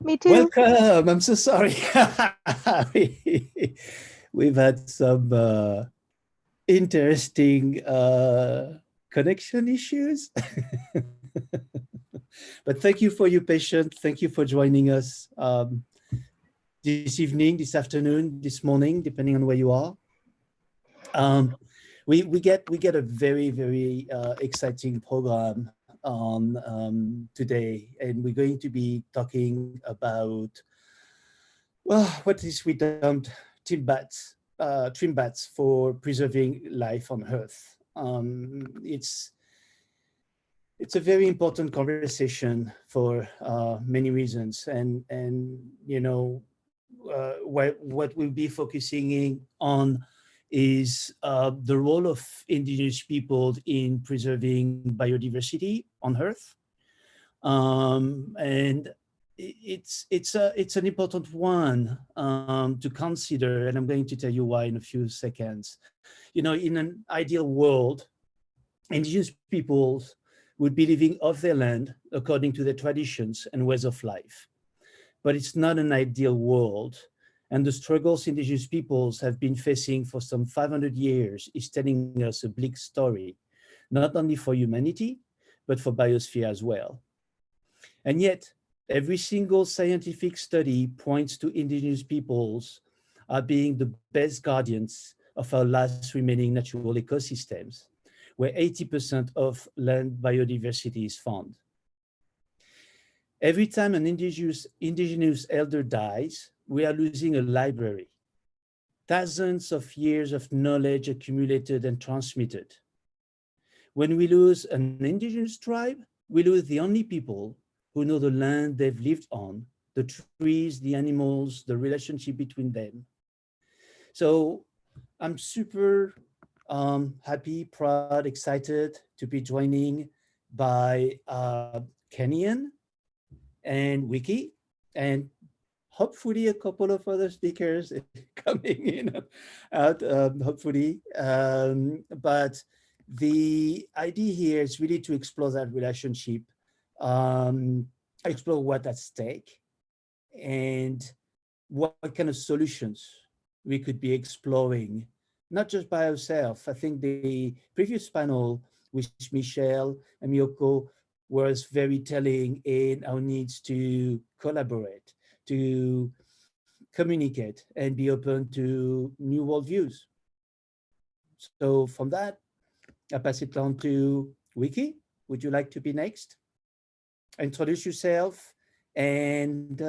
Me too. Welcome. I'm so sorry. We've had some interesting connection issues. But thank you for your patience. Thank you for joining us this evening, this afternoon, this morning, depending on where you are. We get a very exciting program on today, and we're going to be talking about, well, what is we termed Trimtabs for preserving life on Earth. It's a very important conversation for many reasons, and you know what we'll be focusing on is the role of indigenous people in preserving biodiversity on Earth, and it's an important one to consider, and I'm going to tell you why in a few seconds. You know, in an ideal world, indigenous peoples would be living off their land according to their traditions and ways of life. But it's not an ideal world. And the struggles indigenous peoples have been facing for some 500 years is telling us a bleak story, not only for humanity, but for biosphere as well. And yet, every single scientific study points to indigenous peoples being the best guardians of our last remaining natural ecosystems, where 80% of land biodiversity is found. Every time an indigenous elder dies, we are losing a library, thousands of years of knowledge accumulated and transmitted. When we lose an indigenous tribe, we lose the only people who know the land they've lived on, the trees, the animals, the relationship between them. So I'm super happy, proud, excited to be joining by Kenyan and Wiki, and hopefully a couple of other speakers coming in out, hopefully. But the idea here is really to explore that relationship, explore what's at stake, and what kind of solutions we could be exploring, not just by ourselves. I think the previous panel with Michelle and Miyoko was very telling in our needs to collaborate, to communicate, and be open to new worldviews. So from that, I pass it on to Wiki. Would you like to be next? Introduce yourself, and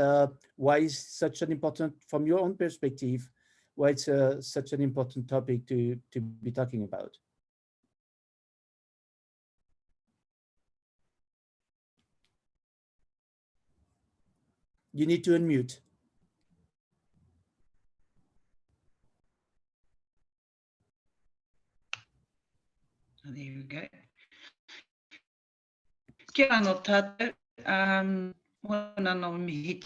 why is such an important, from your own perspective, why it's such an important topic to be talking about. You need to unmute. Oh, there we go. Kia ora no tātou, mōna no mihi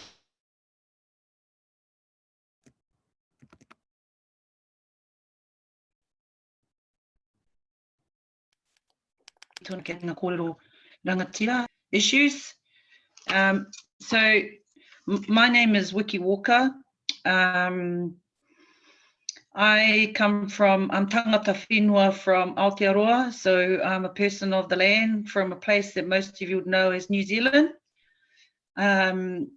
tōna ki ngā kōrero rangatira issues. So my name is Wiki Walker. I come from, I'm tangata whenua from Aotearoa, so I'm a person of the land from a place that most of you would know as New Zealand. And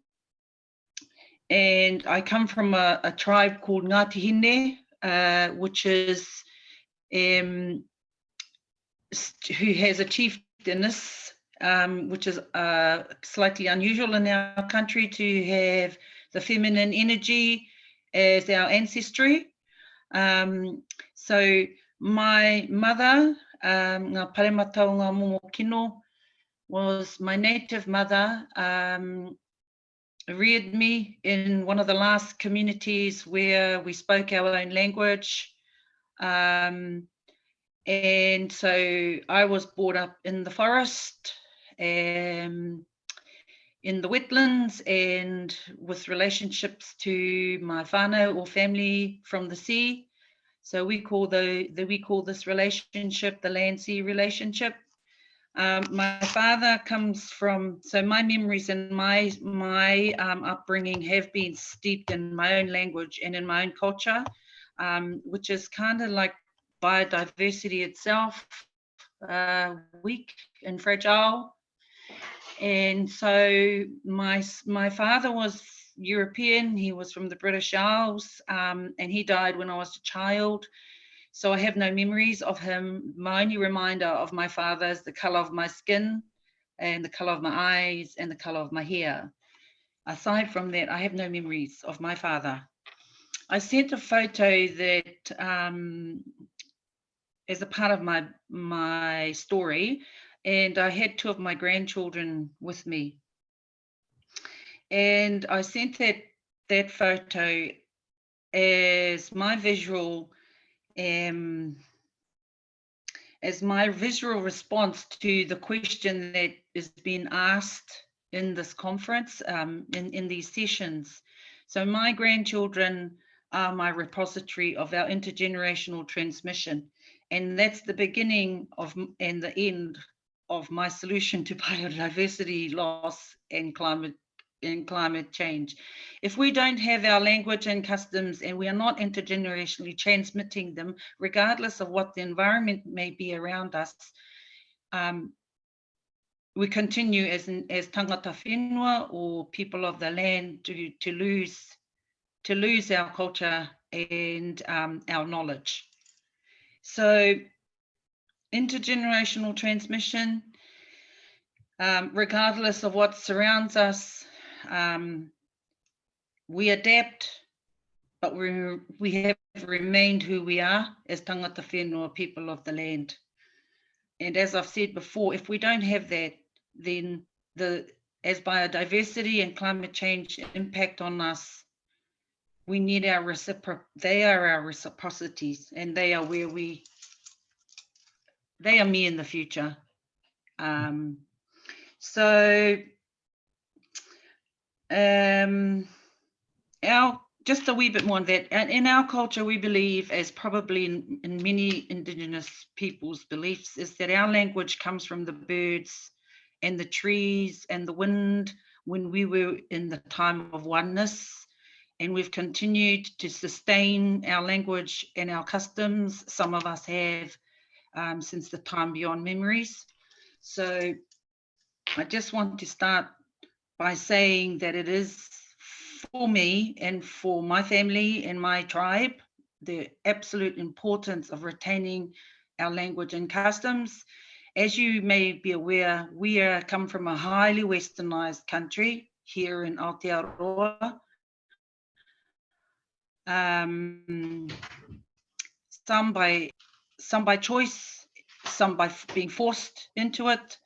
I come from a tribe called Ngāti Hine, which is, who has a chieftainess, which is slightly unusual in our country to have the feminine energy as our ancestry. So my mother, ngā parematau ngā momo kino, was my native mother, reared me in one of the last communities where we spoke our own language. And so I was brought up in the forest, in the wetlands, and with relationships to my whānau or family from the sea. So we call this relationship the land-sea relationship. My father comes from, so my memories and my upbringing have been steeped in my own language and in my own culture, which is kind of like biodiversity itself, weak and fragile. And so my father was European. He was from the British Isles, and he died when I was a child. So I have no memories of him. My only reminder of my father is the color of my skin and the color of my eyes and the color of my hair. Aside from that, I have no memories of my father. I sent a photo that as a part of my story, and I had 2 of my grandchildren with me. And I sent that photo as my visual response to the question that is being asked in this conference, in these sessions. So my grandchildren are my repository of our intergenerational transmission. And that's the beginning of and the end of my solution to biodiversity loss and climate change. If we don't have our language and customs and we are not intergenerationally transmitting them, regardless of what the environment may be around us, we continue as tangata whenua or people of the land to lose our culture and our knowledge. So intergenerational transmission, regardless of what surrounds us, we adapt, but we have remained who we are as tangata whenua, people of the land. And as I've said before, if we don't have that, then as biodiversity and climate change impact on us, we need they are our reciprocities, and they are they are me in the future. Just a wee bit more on that. And in our culture, we believe, as probably in many Indigenous peoples' beliefs, is that our language comes from the birds and the trees and the wind when we were in the time of oneness. And we've continued to sustain our language and our customs. Some of us have since the time beyond memories. So I just want to start by saying that it is, for me and for my family and my tribe, the absolute importance of retaining our language and customs. As you may be aware, we come from a highly westernized country here in Aotearoa. Some by choice, some by being forced into it.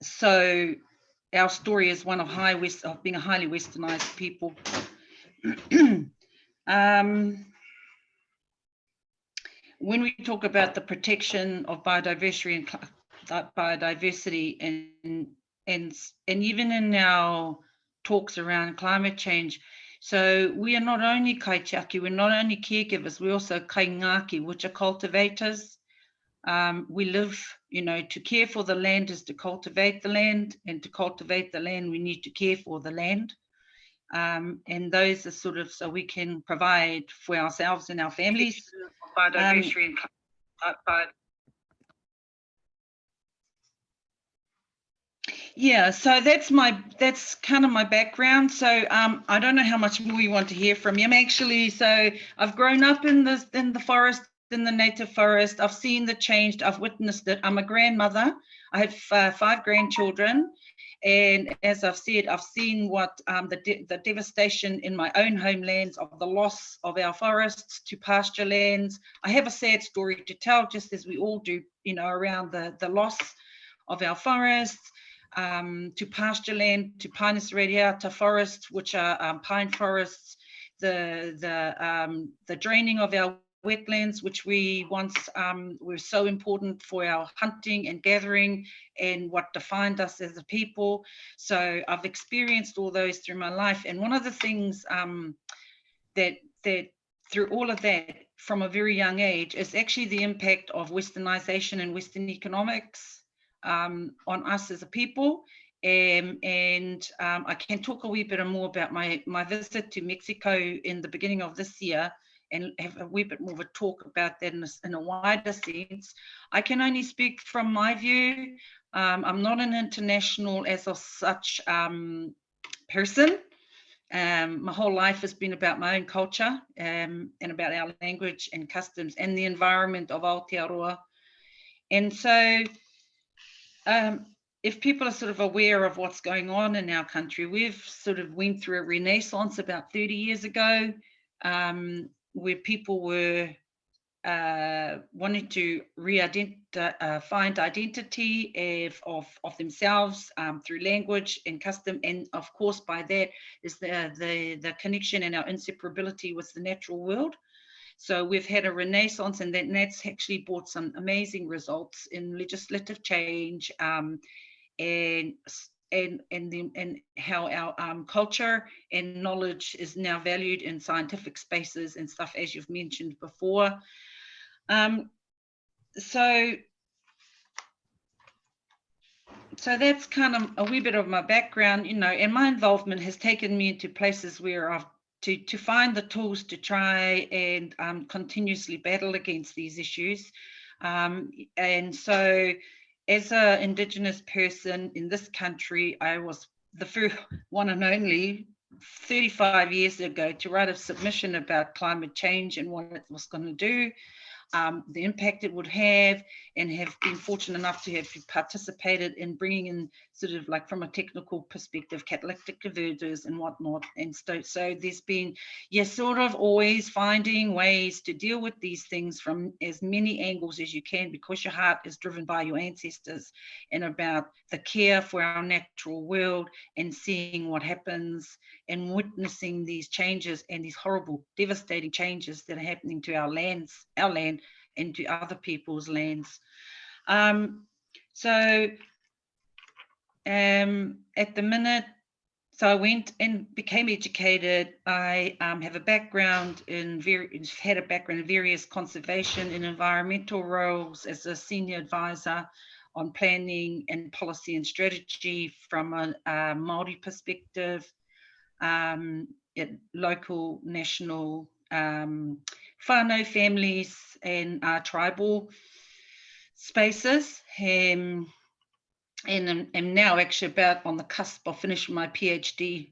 So our story is one of being a highly westernized people. When we talk about the protection of biodiversity and even in our talks around climate change, so we are not only kaitiaki, we're not only caregivers, we're also kaingaki, which are cultivators. We live, to care for the land is to cultivate the land, and to cultivate the land, we need to care for the land. And those are sort of so we can provide for ourselves and our families. Yeah, so that's kind of my background. So I don't know how much more you want to hear from me. So I've grown up in the forest, in the native forest. I've seen the change. I've witnessed it. I'm a grandmother. I have 5 grandchildren, and as I've said, I've seen what the devastation in my own homelands of the loss of our forests to pasture lands. I have a sad story to tell, just as we all do, around the loss of our forests. To pasture land, to Pinus radiata forests, which are pine forests, the draining of our wetlands, which we once were so important for our hunting and gathering and what defined us as a people. So I've experienced all those through my life. And one of the things that through all of that from a very young age is actually the impact of Westernization and Western economics on us as a people. I can talk a wee bit more about my visit to Mexico in the beginning of this year and have a wee bit more of a talk about that in a wider sense. I can only speak from my view. I'm not an international as of such person. My whole life has been about my own culture and about our language and customs and the environment of Aotearoa. And so if people are sort of aware of what's going on in our country, we've sort of went through a renaissance about 30 years ago, where people were wanting to find identity of themselves through language and custom, and of course by that is the connection and our inseparability with the natural world. So we've had a renaissance, and that's actually brought some amazing results in legislative change, and how our culture and knowledge is now valued in scientific spaces and stuff, as you've mentioned before. So that's kind of a wee bit of my background, you know, and my involvement has taken me into places where I've to find the tools to try and continuously battle against these issues. And so as an Indigenous person in this country, I was the first one and only 35 years ago to write a submission about climate change and what it was going to do, the impact it would have, and have been fortunate enough to have participated in bringing in sort of like from a technical perspective, catalytic converters and whatnot. And so there's been, you're sort of always finding ways to deal with these things from as many angles as you can, because your heart is driven by your ancestors and about the care for our natural world and seeing what happens and witnessing these changes and these horrible, devastating changes that are happening to our land and to other people's lands. At the minute, so I went and became educated. I have a background in various conservation and environmental roles as a senior advisor on planning and policy and strategy from a Māori perspective, at local, national, whānau families and tribal spaces, and am now actually about on the cusp of finishing my PhD,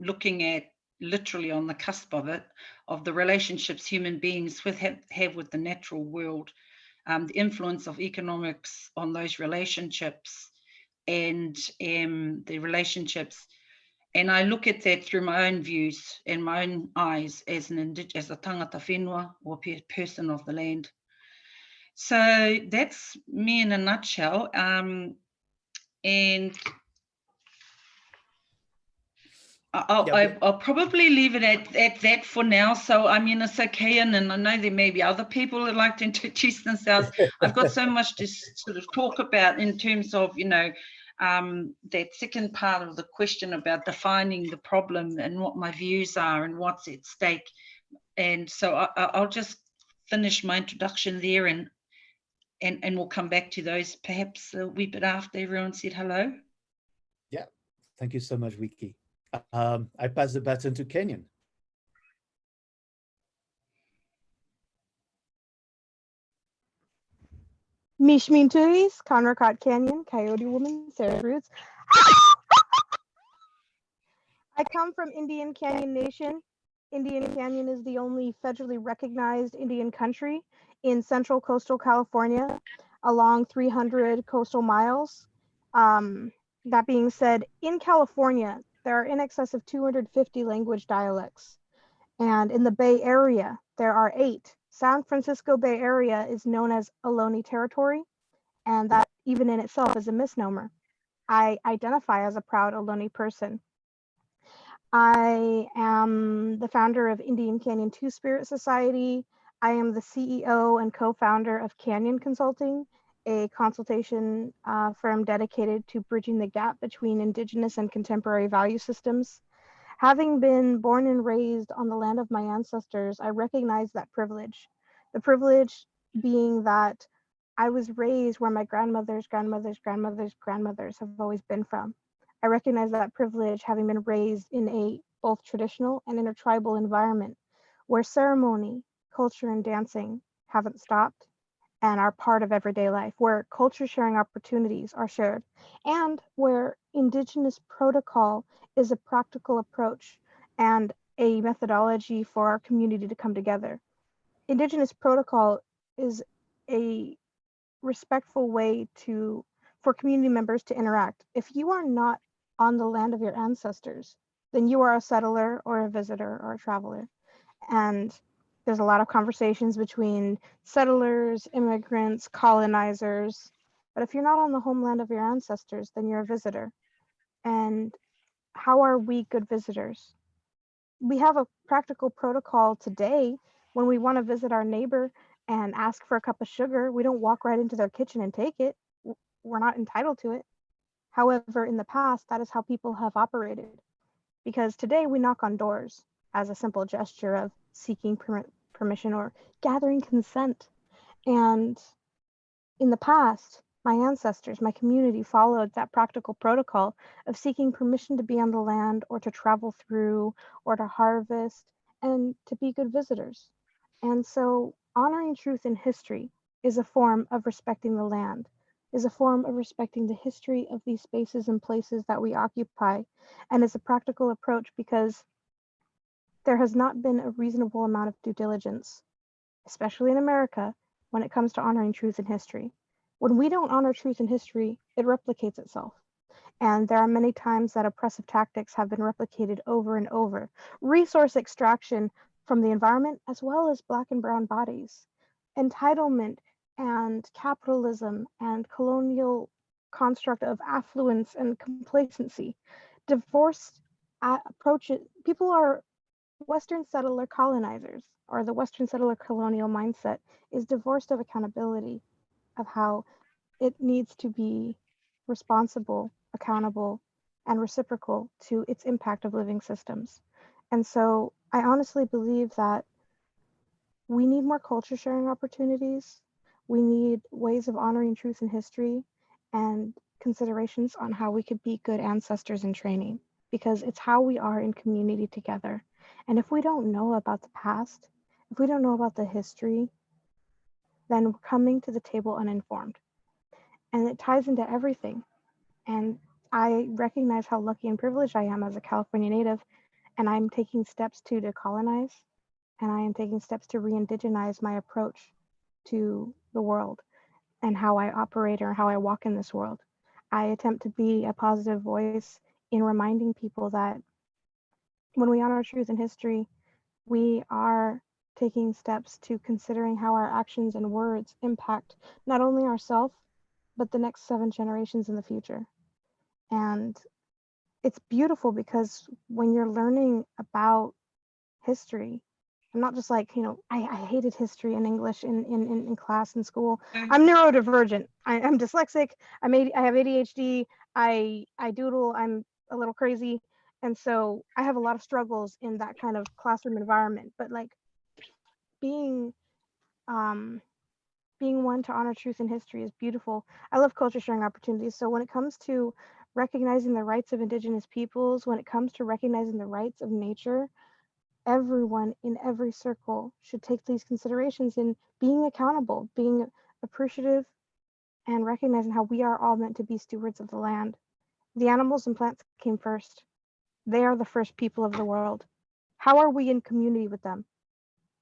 looking at literally on the cusp of it, of the relationships human beings have with the natural world, the influence of economics on those relationships, and the relationships. And I look at that through my own views and my own eyes as a tangata whenua, or person of the land. So that's me in a nutshell. And I'll probably leave it at that for now. So I mean, it's okay, and I know there may be other people that like to introduce themselves. I've got so much to sort of talk about in terms of, you know, that second part of the question about defining the problem and what my views are and what's at stake. And so I'll just finish my introduction there, and we'll come back to those perhaps a wee bit after everyone said hello. Yeah, thank you so much, Wiki. I pass the baton to Kenyon. Mishmin Tuis, Conrakat Canyon, Coyote Woman, Sarah Roots. I come from Indian Canyon Nation. Indian Canyon is the only federally recognized Indian country in central coastal California, along 300 coastal miles. That being said, in California, there are in excess of 250 language dialects. And in the Bay Area, there are 8. San Francisco Bay Area is known as Ohlone territory, and that even in itself is a misnomer. I identify as a proud Ohlone person. I am the founder of Indian Canyon Two-Spirit Society. I am the CEO and co-founder of Canyon Consulting, a consultation firm dedicated to bridging the gap between Indigenous and contemporary value systems. Having been born and raised on the land of my ancestors, I recognize that privilege. The privilege being that I was raised where my grandmothers, grandmothers, grandmothers, grandmothers have always been from. I recognize that privilege having been raised in a both traditional and intertribal environment where ceremony, culture, and dancing haven't stopped and are part of everyday life, where culture sharing opportunities are shared, and where Indigenous protocol is a practical approach and a methodology for our community to come together. Indigenous protocol is a respectful way for community members to interact. If you are not on the land of your ancestors, then you are a settler or a visitor or a traveler. And there's a lot of conversations between settlers, immigrants, colonizers. But if you're not on the homeland of your ancestors, then you're a visitor. And how are we good visitors? We have a practical protocol today. When we want to visit our neighbor and ask for a cup of sugar, we don't walk right into their kitchen and take it. We're not entitled to it. However, in the past, that is how people have operated. Because today we knock on doors as a simple gesture of seeking permission or gathering consent. And in the past, my ancestors, my community followed that practical protocol of seeking permission to be on the land or to travel through or to harvest and to be good visitors. And so honoring truth in history is a form of respecting the land, is a form of respecting the history of these spaces and places that we occupy, and is a practical approach because there has not been a reasonable amount of due diligence, especially in America, when it comes to honoring truth in history. When we don't honor truth in history, it replicates itself. And there are many times that oppressive tactics have been replicated over and over. Resource extraction from the environment, as well as Black and brown bodies. Entitlement and capitalism and colonial construct of affluence and complacency. Divorced approaches. People are Western settler colonizers, or the Western settler colonial mindset, is divorced of accountability, of how it needs to be responsible, accountable, and reciprocal to its impact of living systems. And so I honestly believe that we need more culture sharing opportunities. We need ways of honoring truth in history and considerations on how we could be good ancestors in training, because it's how we are in community together. And if we don't know about the past, if we don't know about the history, then we're coming to the table uninformed. And it ties into everything. And I recognize how lucky and privileged I am as a California native, and I'm taking steps to decolonize, and I am taking steps to re-indigenize my approach to the world and how I operate or how I walk in this world. I attempt to be a positive voice in reminding people that when we honor truth in history, we are taking steps to considering how our actions and words impact not only ourselves, but the next 7 generations in the future. And it's beautiful because when you're learning about history, I'm not just like, I hated history in English in class in school. I'm neurodivergent. I'm dyslexic. I have ADHD. I doodle. I'm a little crazy. And so I have a lot of struggles in that kind of classroom environment. But like being one to honor truth in history is beautiful. I love culture sharing opportunities. So when it comes to recognizing the rights of Indigenous peoples, when it comes to recognizing the rights of nature, everyone in every circle should take these considerations in being accountable, being appreciative, and recognizing how we are all meant to be stewards of the land. The animals and plants came first. They are the first people of the world. How are we in community with them?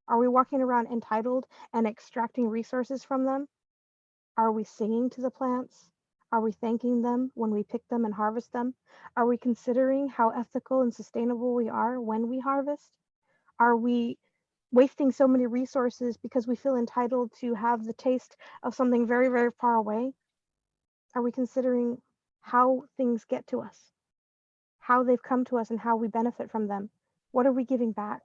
Are we walking around entitled and extracting resources from them? Are we singing to the plants? Are we thanking them when we pick them and harvest them? Are we considering how ethical and sustainable we are when we harvest? Are we wasting so many resources because we feel entitled to have the taste of something very, very far away? Are we considering how things get to us, how they've come to us, and how we benefit from them? What are we giving back?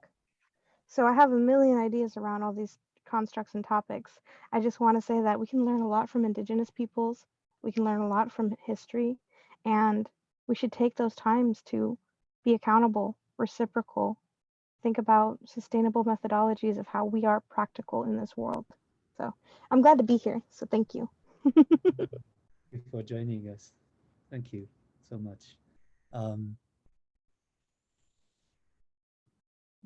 So I have a million ideas around all these constructs and topics. I just want to say that we can learn a lot from Indigenous peoples. We can learn a lot from history, and we should take those times to be accountable reciprocal, think about sustainable methodologies of how we are practical in this world. So I'm glad to be here. So thank you. Thank you for joining us. Thank you so much.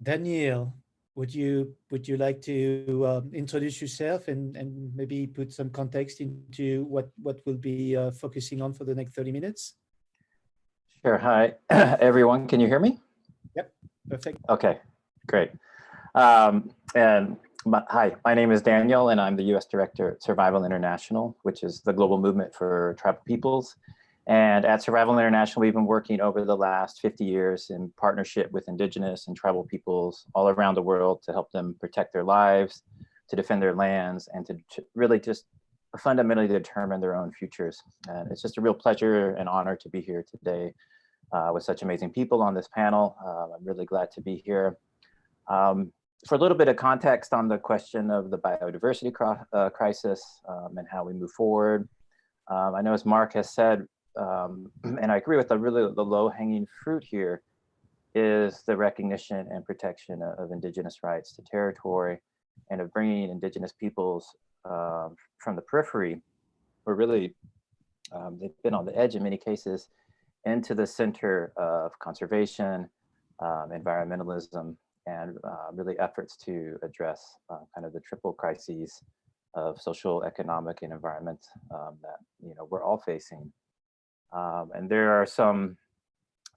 Daniel, would you like to introduce yourself and maybe put some context into what we'll be focusing on for the next 30 minutes? Sure. Hi, everyone. Can you hear me? Yep. Perfect. Okay, great. Hi, my name is Daniel, and I'm the U.S. Director at Survival International, which is the global movement for tribal peoples. And at Survival International, we've been working over the last 50 years in partnership with indigenous and tribal peoples all around the world to help them protect their lives, to defend their lands, and to really just fundamentally determine their own futures. And it's just a real pleasure and honor to be here today with such amazing people on this panel. I'm really glad to be here. For a little bit of context on the question of the biodiversity crisis and how we move forward, I know as Marc has said, and I agree with the low-hanging fruit here is the recognition and protection of indigenous rights to territory and of bringing indigenous peoples from the periphery, or really they've been on the edge in many cases, into the center of conservation, environmentalism, and really efforts to address kind of the triple crises of social, economic, and environment that we're all facing. And there are some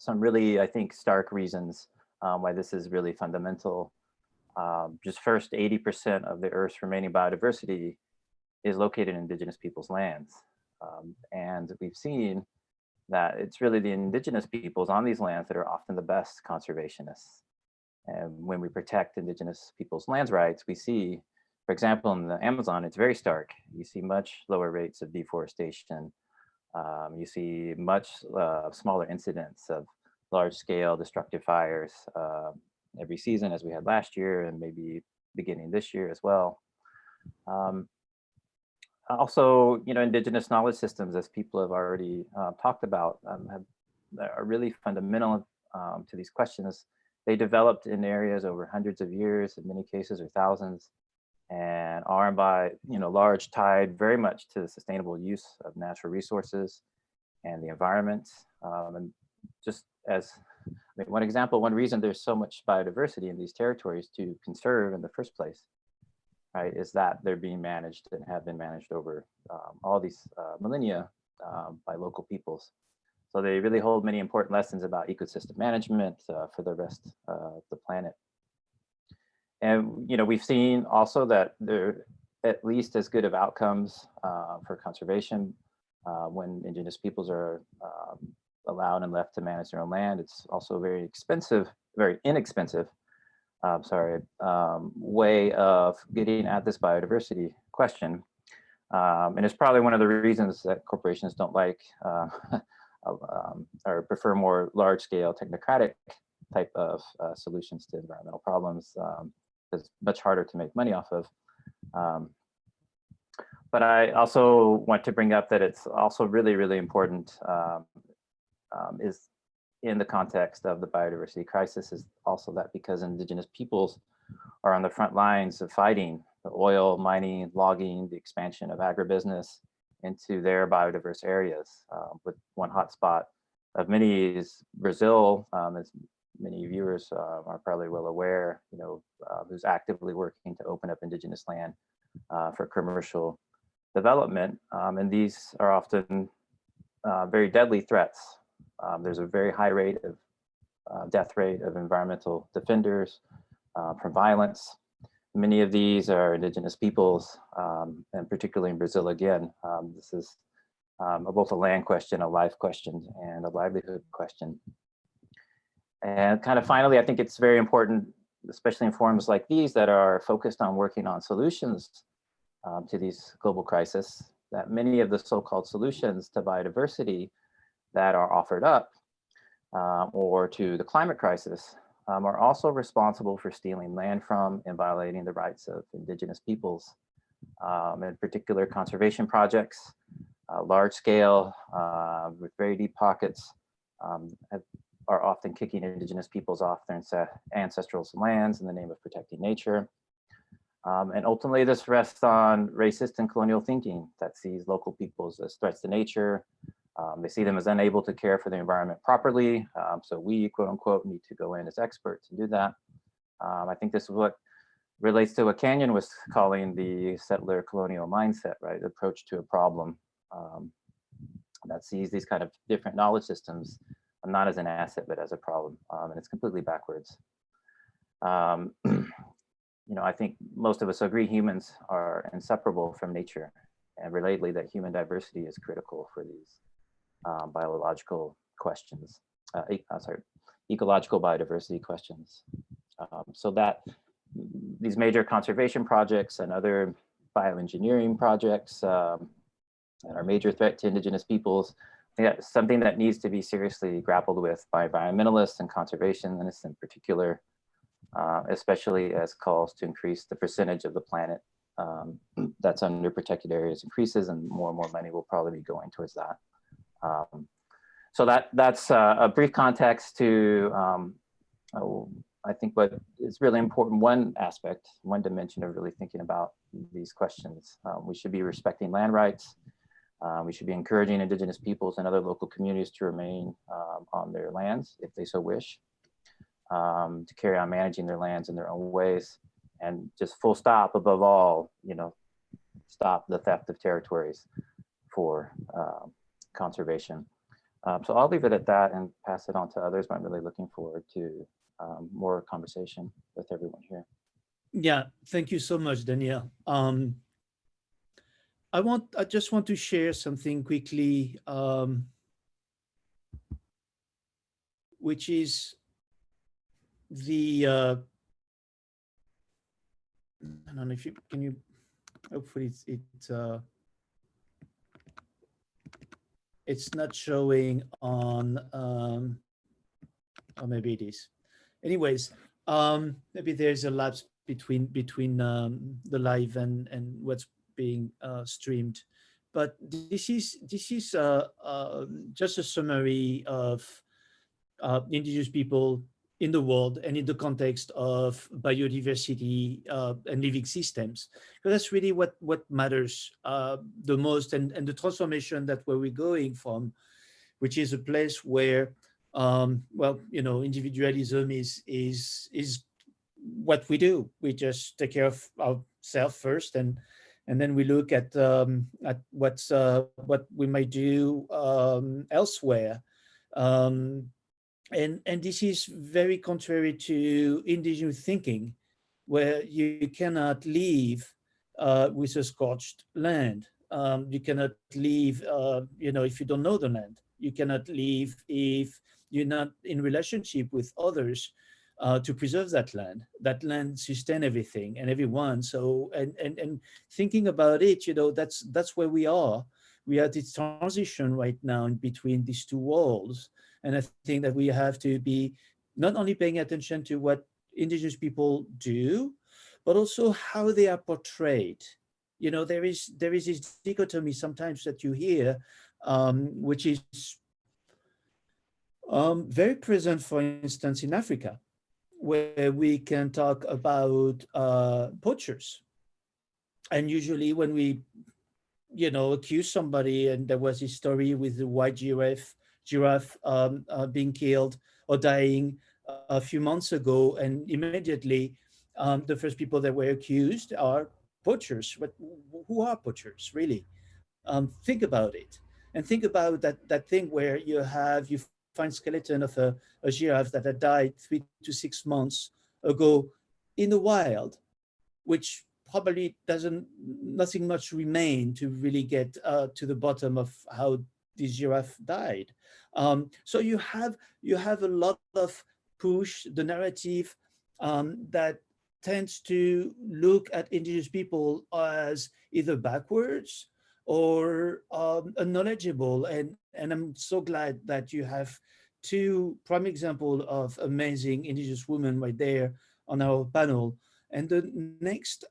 really, I think, stark reasons why this is really fundamental. Just first, 80% of the Earth's remaining biodiversity is located in indigenous peoples' lands. And we've seen that it's really the indigenous peoples on these lands that are often the best conservationists. And when we protect indigenous peoples' lands rights, we see, for example, in the Amazon, it's very stark. You see much lower rates of deforestation. You see much smaller incidents of large-scale destructive fires every season, as we had last year, and maybe beginning this year as well. Also, indigenous knowledge systems, as people have already talked about, are really fundamental to these questions. They developed in areas over hundreds of years, in many cases, or thousands, and are by large tied very much to the sustainable use of natural resources and the environment. And just as one example, one reason there's so much biodiversity in these territories to conserve in the first place, right, is that they're being managed and have been managed over all these millennia by local peoples. So they really hold many important lessons about ecosystem management for the rest of the planet. And we've seen also that there are at least as good of outcomes for conservation when indigenous peoples are allowed and left to manage their own land. It's also very inexpensive way of getting at this biodiversity question. And it's probably one of the reasons that corporations don't like or prefer more large-scale technocratic type of solutions to environmental problems. It's much harder to make money off of. But I also want to bring up that it's also really, really important is in the context of the biodiversity crisis is also that because indigenous peoples are on the front lines of fighting the oil, mining, logging, the expansion of agribusiness into their biodiverse areas. With one hotspot of many is Brazil, as many viewers are probably well aware, who's actively working to open up indigenous land for commercial development. And these are often very deadly threats. There's a very high rate of death rate of environmental defenders from violence. Many of these are indigenous peoples, and particularly in Brazil again. This is both a land question, a life question, and a livelihood question. And kind of finally, I think it's very important, especially in forums like these that are focused on working on solutions to these global crises, that many of the so-called solutions to biodiversity that are offered up or to the climate crisis are also responsible for stealing land from and violating the rights of indigenous peoples. In particular, conservation projects, large scale, with very deep pockets, are often kicking indigenous peoples off their ancestral lands in the name of protecting nature. And ultimately, this rests on racist and colonial thinking that sees local peoples as threats to nature. They see them as unable to care for the environment properly. So we, quote unquote, need to go in as experts and do that. I think this is what relates to what Canyon was calling the settler colonial mindset, right? Approach to a problem that sees these kind of different knowledge systems not as an asset, but as a problem. And it's completely backwards. You know, I think most of us agree humans are inseparable from nature, and relatedly that human diversity is critical for these biological questions, ecological biodiversity questions. So that these major conservation projects and other bioengineering projects that are a major threat to indigenous peoples, I think that's something that needs to be seriously grappled with by environmentalists and conservationists in particular, especially as calls to increase the percentage of the planet that's under protected areas increases, and more money will probably be going towards that. So that's a brief context to, I think what is really important, one aspect, one dimension of really thinking about these questions. We should be respecting land rights. We should be encouraging indigenous peoples and other local communities to remain on their lands if they so wish, to carry on managing their lands in their own ways, and just full stop, above all, you know, stop the theft of territories for conservation. So I'll leave it at that and pass it on to others, but I'm really looking forward to more conversation with everyone here. Yeah, thank you so much, Daniel. I just want to share something quickly, which is the, I don't know if you, can you, hopefully it's not showing on, or maybe it is. Anyways, maybe there's a lapse between the live and what's being streamed, but this is just a summary of indigenous people in the world and in the context of biodiversity and living systems, because that's really what matters the most, and the transformation that where we're going from, which is a place where well, you know, individualism is what we do. We just take care of ourselves first, and then we look at what we might do elsewhere. And this is very contrary to indigenous thinking, where you cannot live with a scorched land. You cannot live, you know, if you don't know the land. You cannot live if you're not in relationship with others to preserve that land. That land sustains everything and everyone. So, and thinking about it, you know, that's where we are. We are at this transition right now in between these two worlds. And I think that we have to be not only paying attention to what indigenous people do, but also how they are portrayed. You know, there is this dichotomy sometimes that you hear, which is very present, for instance, in Africa, where we can talk about poachers. And usually when we, you know, accuse somebody, and there was this story with the white giraffe being killed or dying a few months ago, and immediately the first people that were accused are poachers. But who are poachers, really? Think about it, and think about that thing where you find skeleton of a giraffe that had died 3 to 6 months ago in the wild, which probably nothing much remain to really get to the bottom of how this giraffe died. So you have a lot of push, the narrative that tends to look at indigenous people as either backwards or unknowledgeable. And I'm so glad that you have two prime examples of amazing indigenous women right there on our panel. And the next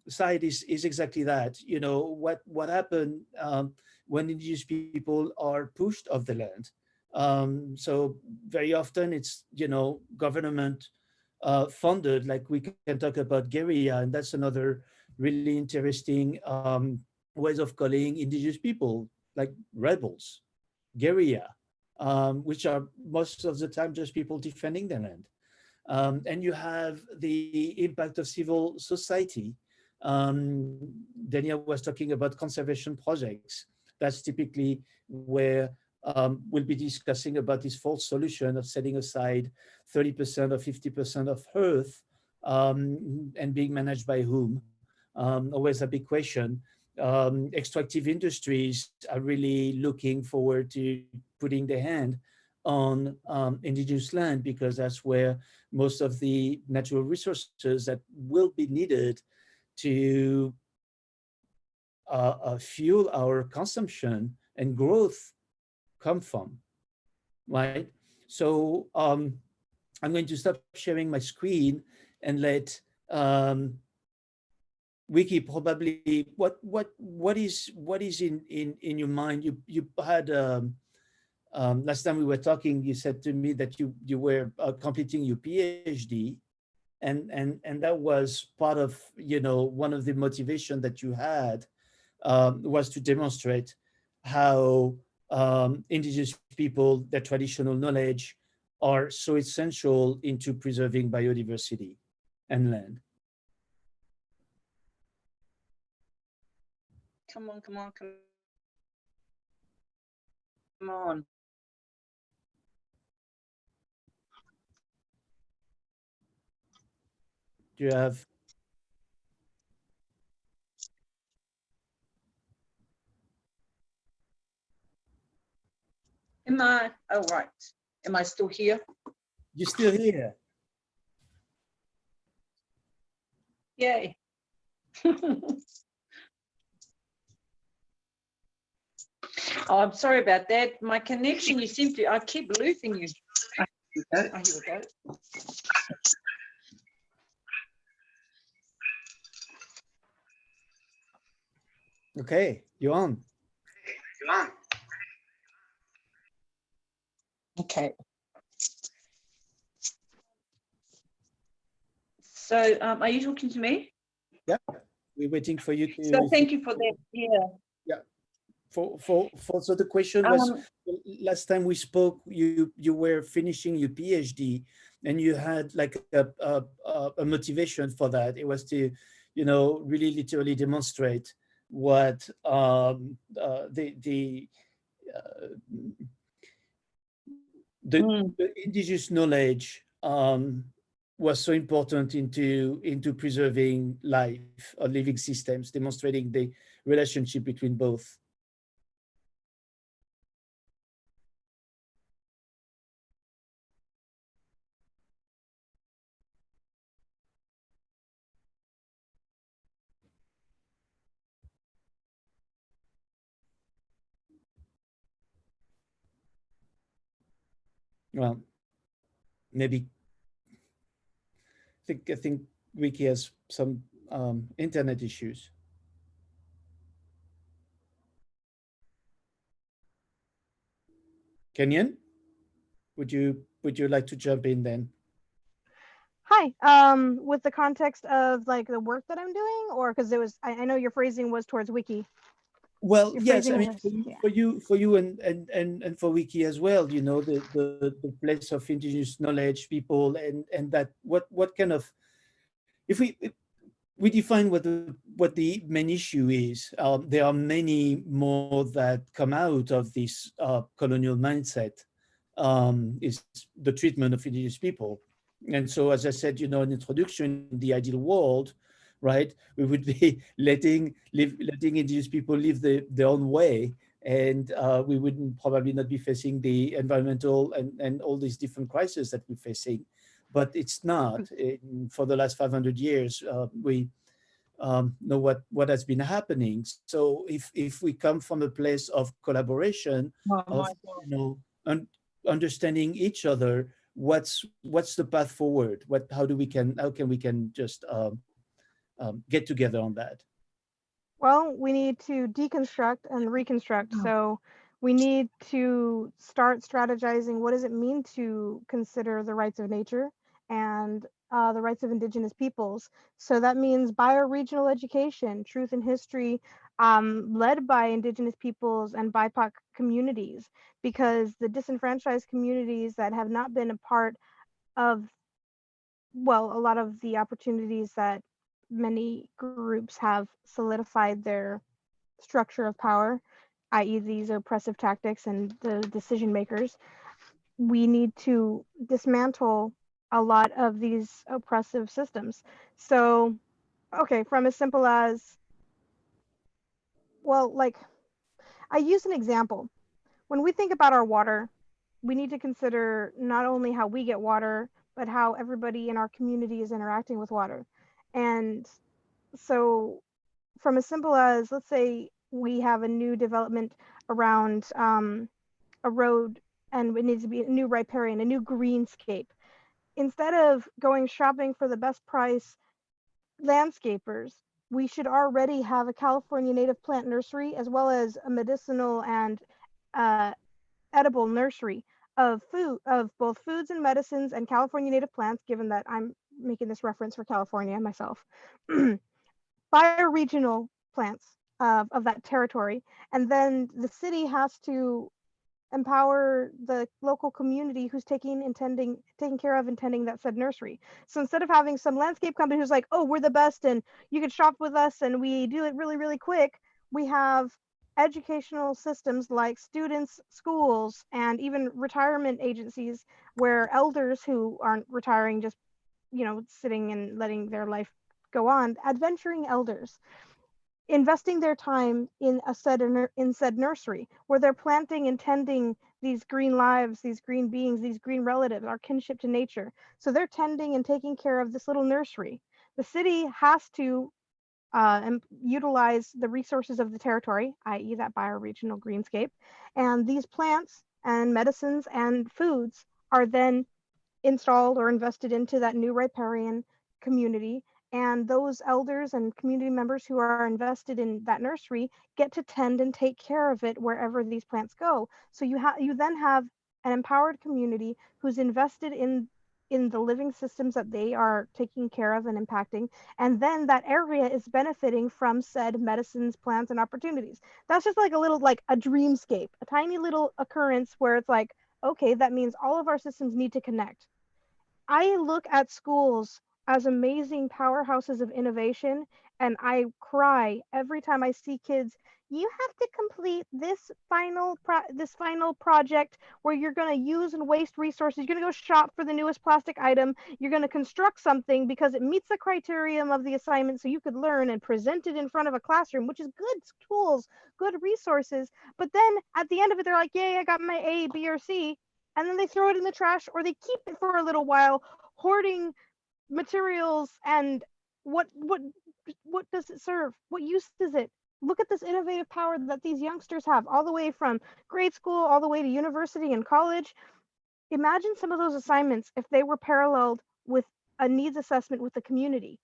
side is exactly that. You know, what happened when indigenous people are pushed off the land. So very often it's, government funded, like we can talk about guerrilla, and that's another really interesting ways of calling indigenous people, like rebels, guerrilla, which are most of the time just people defending their land. And you have the impact of civil society. Daniel was talking about conservation projects. That's typically where we'll be discussing about this false solution of setting aside 30% or 50% of Earth, and being managed by whom. Always a big question. Extractive industries are really looking forward to putting their hand on indigenous land, because that's where most of the natural resources that will be needed to fuel our consumption and growth come from, right? So I'm going to stop sharing my screen and let Wiki, probably what is in your mind? You had last time we were talking, you said to me that you were completing your PhD, and that was part of, one of the motivation that you had was to demonstrate how indigenous people, their traditional knowledge, are so essential into preserving biodiversity and land. Come on, come on, come on. Do you have? Am I, oh, right. Am I still here? You're still here. Yay. Oh, I'm sorry about that. My connection, you seem to, I keep losing you. Oh, here we go. Okay, you're on. Okay. So are you talking to me? Yeah, we're waiting for you to. So thank you for that. Yeah. Yeah. So the question was, last time we spoke, you were finishing your PhD, and you had like a motivation for that. It was to, really literally demonstrate what the indigenous knowledge was so important into preserving life or living systems, demonstrating the relationship between both. Well, maybe I think Wiki has some internet issues. Kenyon, would you like to jump in then? Hi, with the context of like the work that I'm doing, or because it was, I know your phrasing was towards Wiki. Well, Your yes, I mean, phrasing was, for you and for Wiki as well, the place of indigenous knowledge, people, and that what kind of, if we define what the main issue is, there are many more that come out of this colonial mindset, is the treatment of indigenous people. And so, as I said, in introduction, in the ideal world, right, we would be letting indigenous people live their own way, and we wouldn't probably not be facing the environmental and all these different crises that we're facing. But it's not. For the last 500 years, we know what has been happening. So if we come from a place of collaboration, of understanding each other, what's the path forward? How can we just get together on that? well, we need to deconstruct and reconstruct. So We need to start strategizing what does it mean to consider the rights of nature and the rights of Indigenous peoples. So that means bioregional education, truth and history, led by Indigenous peoples and BIPOC communities, because the disenfranchised communities that have not been a part of, well, a lot of the opportunities that many groups have solidified their structure of power, i.e. these oppressive tactics and the decision makers, we need to dismantle a lot of these oppressive systems. So, okay, from as simple as, well, like, I use an example. When we think about our water, we need to consider not only how we get water, but how everybody in our community is interacting with water. And so, from as simple as, let's say we have a new development around a road, and it needs to be a new riparian, a new greenscape. Instead of going shopping for the best price landscapers, we should already have a California native plant nursery, as well as a medicinal and uh, edible nursery of both foods and medicines and California native plants, given that I'm making this reference for California myself. Bioregional plants of that territory. And then the city has to empower the local community who's taking care of and tending that said nursery. So instead of having some landscape company who's like, oh, we're the best and you can shop with us and we do it really, really quick, we have educational systems like students, schools, and even retirement agencies where elders who aren't retiring, just, sitting and letting their life go on, adventuring elders, investing their time in said nursery, where they're planting and tending these green lives, these green beings, these green relatives, our kinship to nature. So they're tending and taking care of this little nursery. The city has to utilize the resources of the territory, i.e. that bioregional greenscape, and these plants and medicines and foods are then installed or invested into that new riparian community. And those elders and community members who are invested in that nursery get to tend and take care of it wherever these plants go. So you then have an empowered community who's invested in the living systems that they are taking care of and impacting, and then that area is benefiting from said medicines, plants, and opportunities. That's just like a dreamscape, a tiny little occurrence where it's like, okay, that means all of our systems need to connect. I look at schools as amazing powerhouses of innovation, and I cry every time I see kids. You have to complete this final project where you're going to use and waste resources. You're going to go shop for the newest plastic item. You're going to construct something because it meets the criterion of the assignment, so you could learn and present it in front of a classroom, which is good tools, good resources. But then at the end of it, they're like, "Yay, I got my A, B, or C." And then they throw it in the trash, or they keep it for a little while, hoarding materials. And what does it serve? What use is it? Look at this innovative power that these youngsters have, all the way from grade school all the way to university and college. Imagine some of those assignments if they were paralleled with a needs assessment with the community.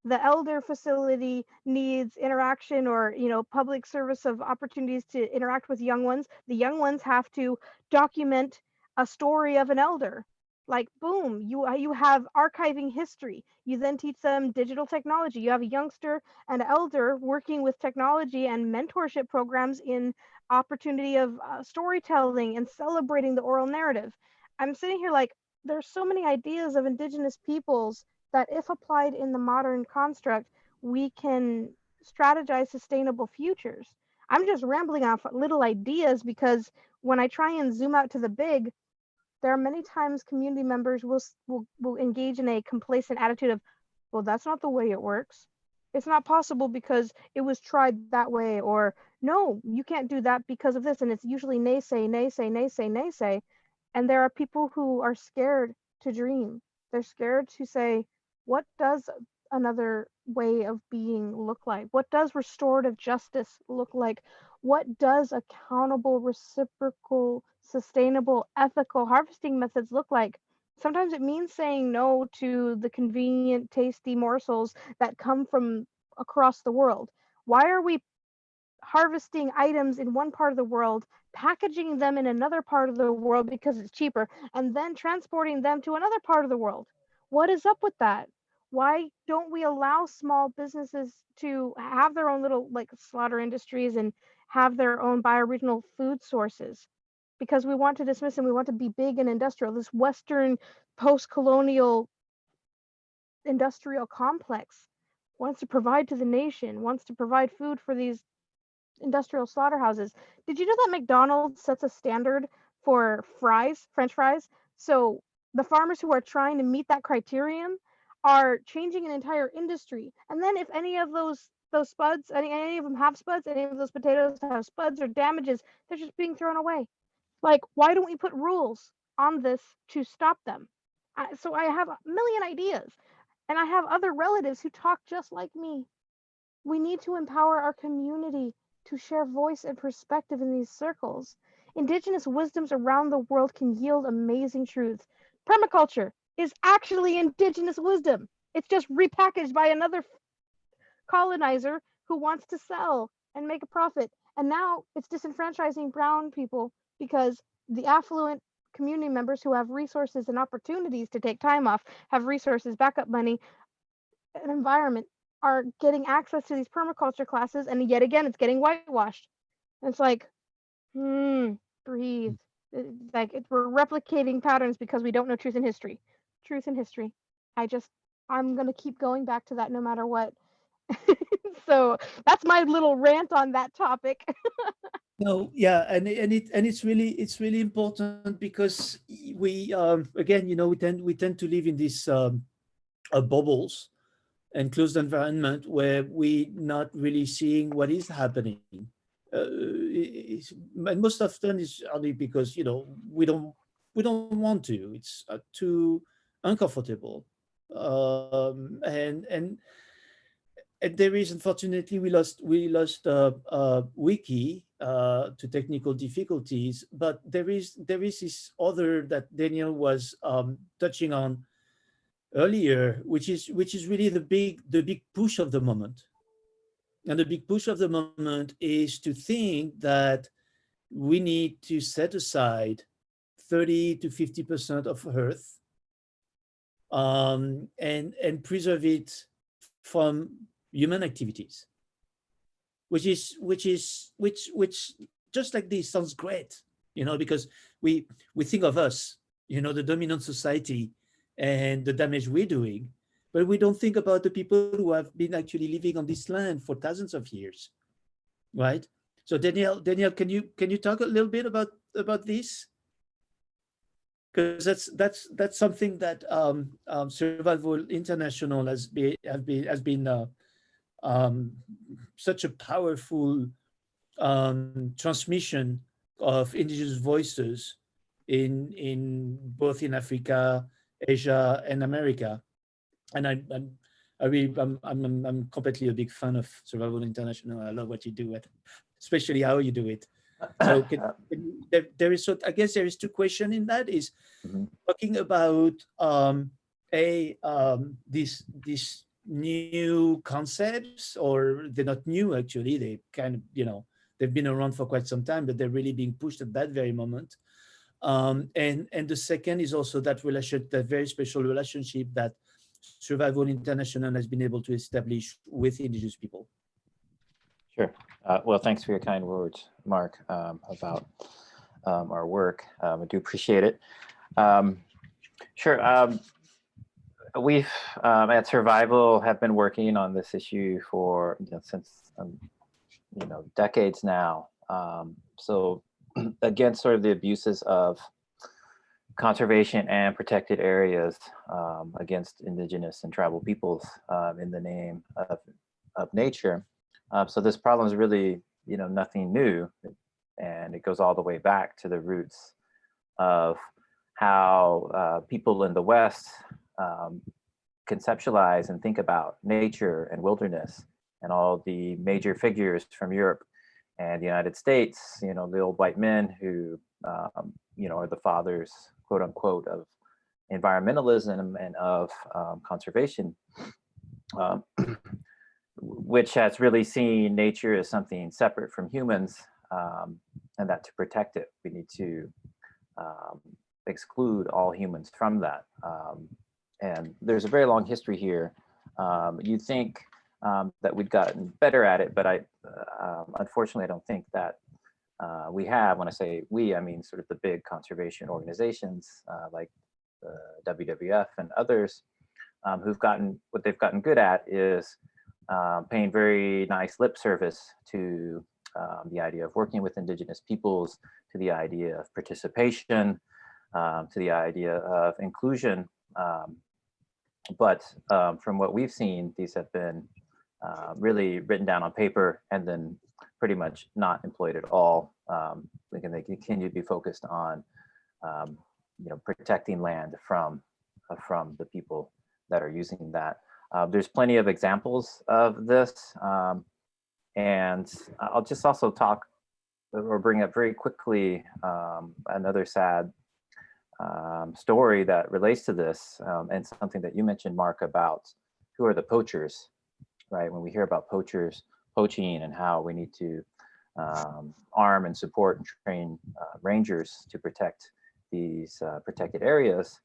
The elder facility needs interaction, or public service of opportunities to interact with young ones. The young ones have to document a story of an elder. Like, boom, you have archiving history. You then teach them digital technology. You have a youngster and elder working with technology and mentorship programs in opportunity of storytelling and celebrating the oral narrative. I'm sitting here like, there's so many ideas of Indigenous peoples that, if applied in the modern construct, we can strategize sustainable futures. I'm just rambling off little ideas because when I try and zoom out to the big, there are many times community members will engage in a complacent attitude of, well, that's not the way it works. It's not possible because it was tried that way, or no, you can't do that because of this. And it's usually naysay, naysay, naysay, naysay. And there are people who are scared to dream. They're scared to say, what does another way of being look like? What does restorative justice look like? What does accountable, reciprocal, sustainable, ethical harvesting methods look like? Sometimes it means saying no to the convenient, tasty morsels that come from across the world. Why are we harvesting items in one part of the world, packaging them in another part of the world because it's cheaper, and then transporting them to another part of the world. What is up with that? Why don't we allow small businesses to have their own little like slaughter industries and have their own bioregional food sources? Because we want to dismiss and we want to be big and industrial. This Western post-colonial industrial complex wants to provide to the nation, wants to provide food for these industrial slaughterhouses. Did you know that McDonald's sets a standard for fries, French fries? So the farmers who are trying to meet that criterion are changing an entire industry. And then if any of those spuds, any of them have spuds, any of those potatoes have spuds or damages, they're just being thrown away. Like, why don't we put rules on this to stop them? So I have a million ideas, and I have other relatives who talk just like me. We need to empower our community to share voice and perspective in these circles. Indigenous wisdoms around the world can yield amazing truths. Permaculture is actually indigenous wisdom. It's just repackaged by another colonizer who wants to sell and make a profit. And now it's disenfranchising brown people because the affluent community members who have resources and opportunities to take time off, have resources, backup money, an environment, are getting access to these permaculture classes, and yet again it's getting whitewashed. And it's like, breathe. We're replicating patterns because we don't know truth in history. Truth in history. I'm gonna keep going back to that no matter what. So that's my little rant on that topic. No, yeah, and it's really important because we again, we tend to live in these bubbles and closed environment where we're not really seeing what is happening. And most often it's only because we don't want to. It's too uncomfortable, and there is, unfortunately, we lost Wiki to technical difficulties, but there is this other that Daniel was touching on earlier, which is really the big push of the moment. And the big push of the moment is to think that we need to set aside 30 to 50% of Earth and preserve it from human activities, which just like this sounds great, because we think of us, the dominant society and the damage we're doing, but we don't think about the people who have been actually living on this land for thousands of years, right? So Daniel, can you talk a little bit about this? Because that's something that Survival International has been such a powerful transmission of indigenous voices in both in Africa, Asia, and America. And I'm completely a big fan of Survival International. I love what you do, especially how you do it. So there is, I guess there is two questions in that. Is talking about these new concepts, or they're not new actually. They kind of they've been around for quite some time, but they're really being pushed at that very moment. And the second is also that very special relationship that Survival International has been able to establish with Indigenous people. Sure. Well, thanks for your kind words, Marc, about our work. I do appreciate it. Sure. We've at Survival have been working on this issue for since decades now. So against sort of the abuses of conservation and protected areas against indigenous and tribal peoples in the name of nature. So this problem is really, nothing new, and it goes all the way back to the roots of how people in the West conceptualize and think about nature and wilderness, and all the major figures from Europe and the United States, the old white men who, are the fathers, quote unquote, of environmentalism and of conservation. Which has really seen nature as something separate from humans, and that to protect it, we need to exclude all humans from that. And there's a very long history here. You'd think that we'd gotten better at it, but unfortunately, I don't think that we have. When I say we, I mean sort of the big conservation organizations like the WWF and others who've gotten, what they've gotten good at is paying very nice lip service to the idea of working with Indigenous peoples, to the idea of participation, to the idea of inclusion. But from what we've seen, these have been really written down on paper and then pretty much not employed at all. They continue to be focused on protecting land from the people that are using that. There's plenty of examples of this. And I'll just also talk or bring up very quickly another sad story that relates to this, and something that you mentioned, Mark, about who are the poachers, right? When we hear about poaching and how we need to arm and support and train rangers to protect these protected areas.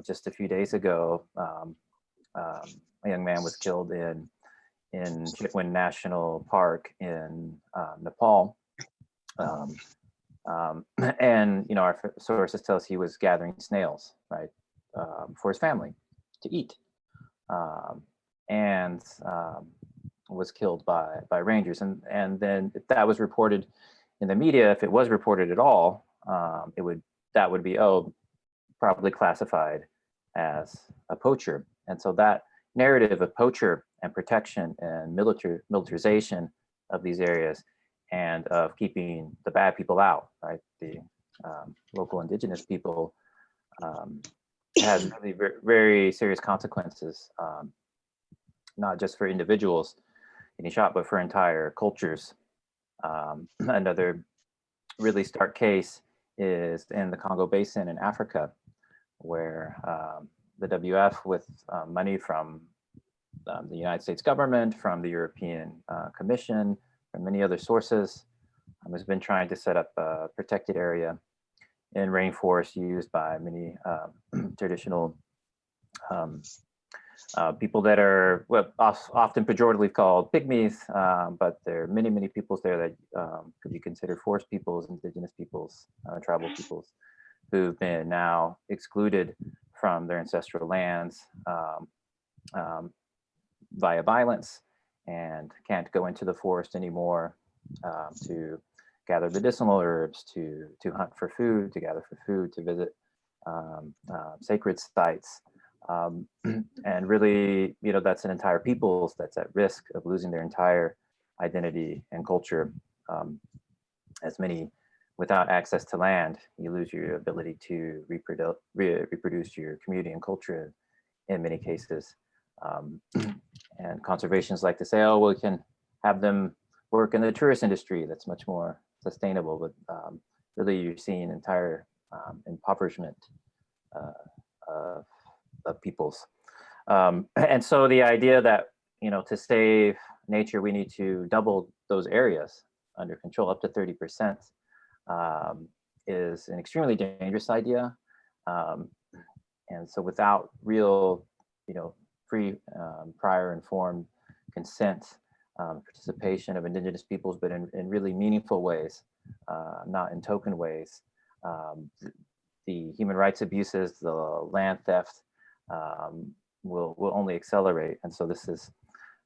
Just a few days ago, a young man was killed in Chitwan National Park in Nepal. And our sources tell us he was gathering snails, right, for his family to eat, and was killed by rangers. And then if that was reported in the media, if it was reported at all, that would be probably classified as a poacher. And so that narrative of poacher and protection and militarization of these areas and of keeping the bad people out, right? The local Indigenous people has really very, very serious consequences, not just for individuals getting shot, but for entire cultures. Another really stark case is in the Congo Basin in Africa, where the WWF, with money from the United States government, from the European Commission, from many other sources, has been trying to set up a protected area in rainforest used by many traditional people that are often pejoratively called pygmies, but there are many, many peoples there that could be considered forest peoples, Indigenous peoples, tribal peoples, who've been now excluded from their ancestral lands via violence, and can't go into the forest anymore to gather medicinal herbs, to hunt for food, to gather for food, to visit sacred sites. And really, that's an entire peoples that's at risk of losing their entire identity and culture. As many, without access to land, you lose your ability to reproduce your community and culture in many cases. And conservationists like to say, oh, well, we can have them work in the tourist industry. That's much more sustainable. But really, you're seeing entire impoverishment of peoples. And so the idea that, to save nature, we need to double those areas under control up to 30% is an extremely dangerous idea. And so without real, free, prior informed consent, participation of Indigenous peoples, but in really meaningful ways, not in token ways, the human rights abuses, the land theft, will only accelerate. And so this is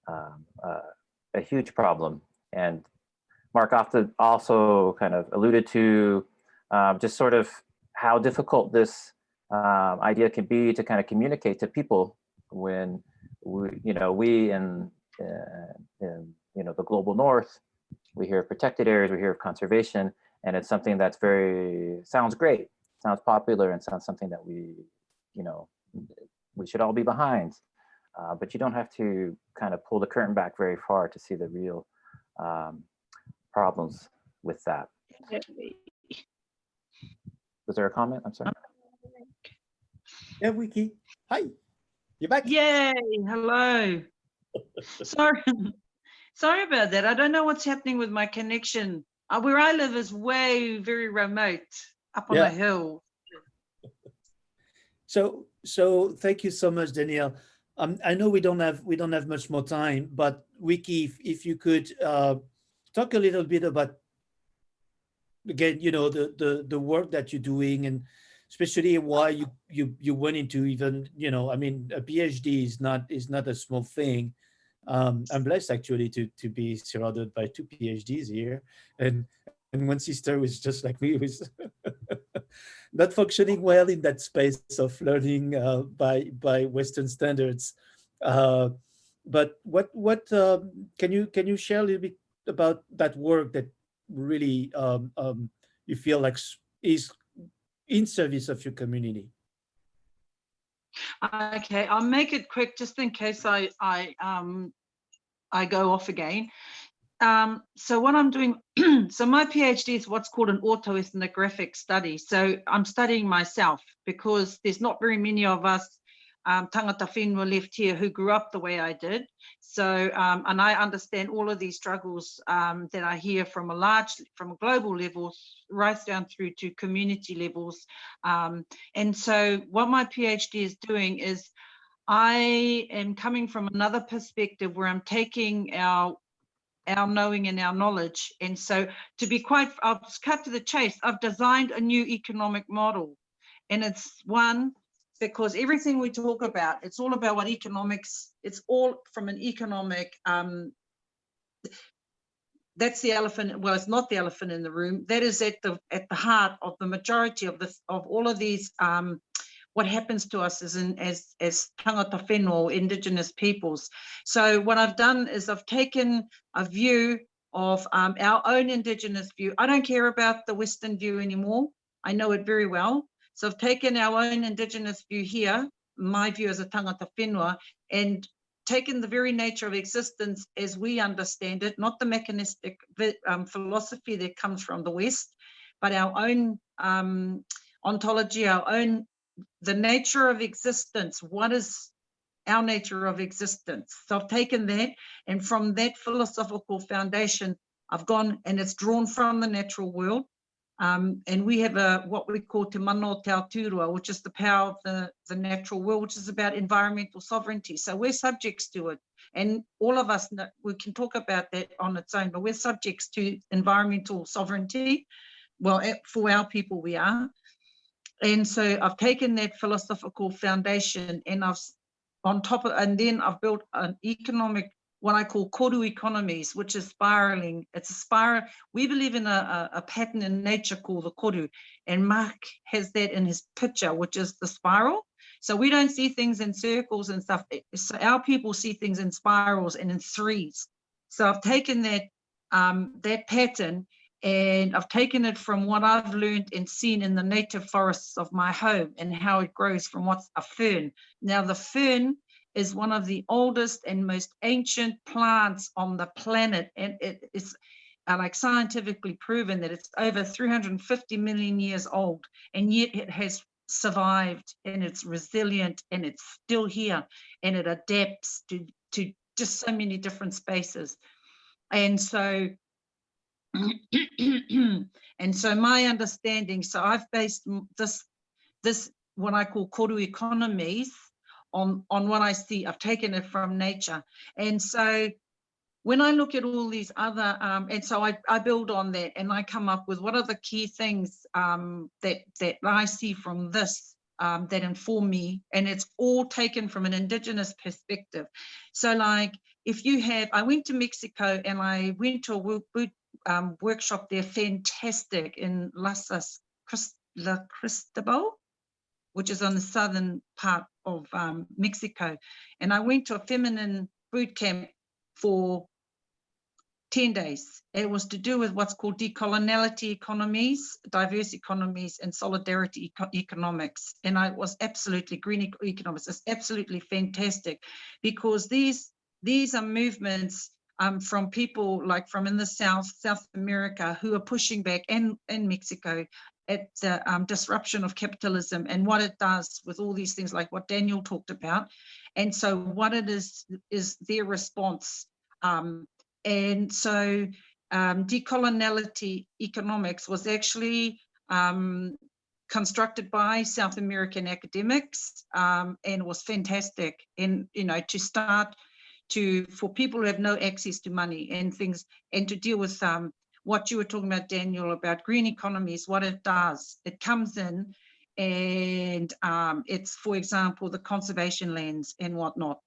a huge problem. And Marc also kind of alluded to just sort of how difficult this idea can be to kind of communicate to people when we in the global north, we hear of protected areas, we hear of conservation, and it's something that's sounds great, sounds popular, and sounds something that we should all be behind. But you don't have to kind of pull the curtain back very far to see the real problems with that. Was there a comment? I'm sorry. Yeah, Wiki. Hi. You're back. Yay, hello. Sorry about that. I don't know what's happening with my connection. Where I live is very remote, up on a hill. So thank you so much, Danielle. I know we don't have much more time, but Wiki, if you could talk a little bit about, again, you know, the work that you're doing, and especially why you went into, even, you know, I mean, a PhD is not a small thing. I'm blessed actually to be surrounded by 2 PhDs here, and one sister who's just like me, who's not functioning well in that space of learning by Western standards. But what can you share a little bit about that work that really you feel like is in service of your community? Okay, I'll make it quick just in case I go off again. So what I'm doing, so my PhD is what's called an autoethnographic study. So I'm studying myself because there's not very many of us tangata whenua left here who grew up the way I did. So, and I understand all of these struggles that I hear from a global level right down through to community levels. And so what my PhD is doing is I am coming from another perspective where I'm taking our knowing and our knowledge. And so to be quite, I'll cut to the chase, I've designed a new economic model. And it's one, because everything we talk about, it's all about what economics, it's all from an economic, that's the elephant, well, it's not the elephant in the room, that is at the heart of the majority of all of these, what happens to us as tangata whenua, or Indigenous peoples. So what I've done is I've taken a view of our own Indigenous view. I don't care about the Western view anymore. I know it very well. So I've taken our own Indigenous view here, my view as a tangata whenua, and taken the very nature of existence as we understand it, not the mechanistic philosophy that comes from the West, but our own ontology, our own, the nature of existence. What is our nature of existence? So I've taken that, and from that philosophical foundation, I've gone, and it's drawn from the natural world. And we have what we call te mano te aotearoa, which is the power of the natural world, which is about environmental sovereignty. So we're subjects to it. And all of us, we can talk about that on its own, but we're subjects to environmental sovereignty. Well, for our people, we are. And so I've taken that philosophical foundation, and and then I've built an economic, what I call koru economies, which is spiraling. It's a spiral. We believe in a pattern in nature called the koru, and Marc has that in his picture, which is the spiral. So we don't see things in circles and stuff. So our people see things in spirals and in threes. So I've taken that pattern, and I've taken it from what I've learned and seen in the native forests of my home, and how it grows from what's a fern. Now the fern is one of the oldest and most ancient plants on the planet, and it is like scientifically proven that it's over 350 million years old, and yet it has survived, and it's resilient, and it's still here, and it adapts to just so many different spaces. And so and so my understanding, so I've based this what I call koru economies on what I see. I've taken it from nature. And so when I look at all these other, and so I build on that, and I come up with what are the key things that I see from this that inform me, and it's all taken from an Indigenous perspective. So like, if you have, I went to Mexico, and I went to a workshop there, fantastic, in La Cristobal, which is on the southern part of Mexico. And I went to a feminine boot camp for 10 days. It was to do with what's called decolonality economies, diverse economies, and solidarity economics. And I was absolutely, green economics is absolutely fantastic, because these are movements from people like from in the South America, who are pushing back, and Mexico, at the disruption of capitalism and what it does with all these things, like what Daniel talked about. And so what it is their response. And so Decolonality Economics was actually constructed by South American academics, and was fantastic. And, you know, to start for people who have no access to money and things, and to deal with what you were talking about, Daniel, about green economies, what it does. It comes in and it's, for example, the conservation lands and whatnot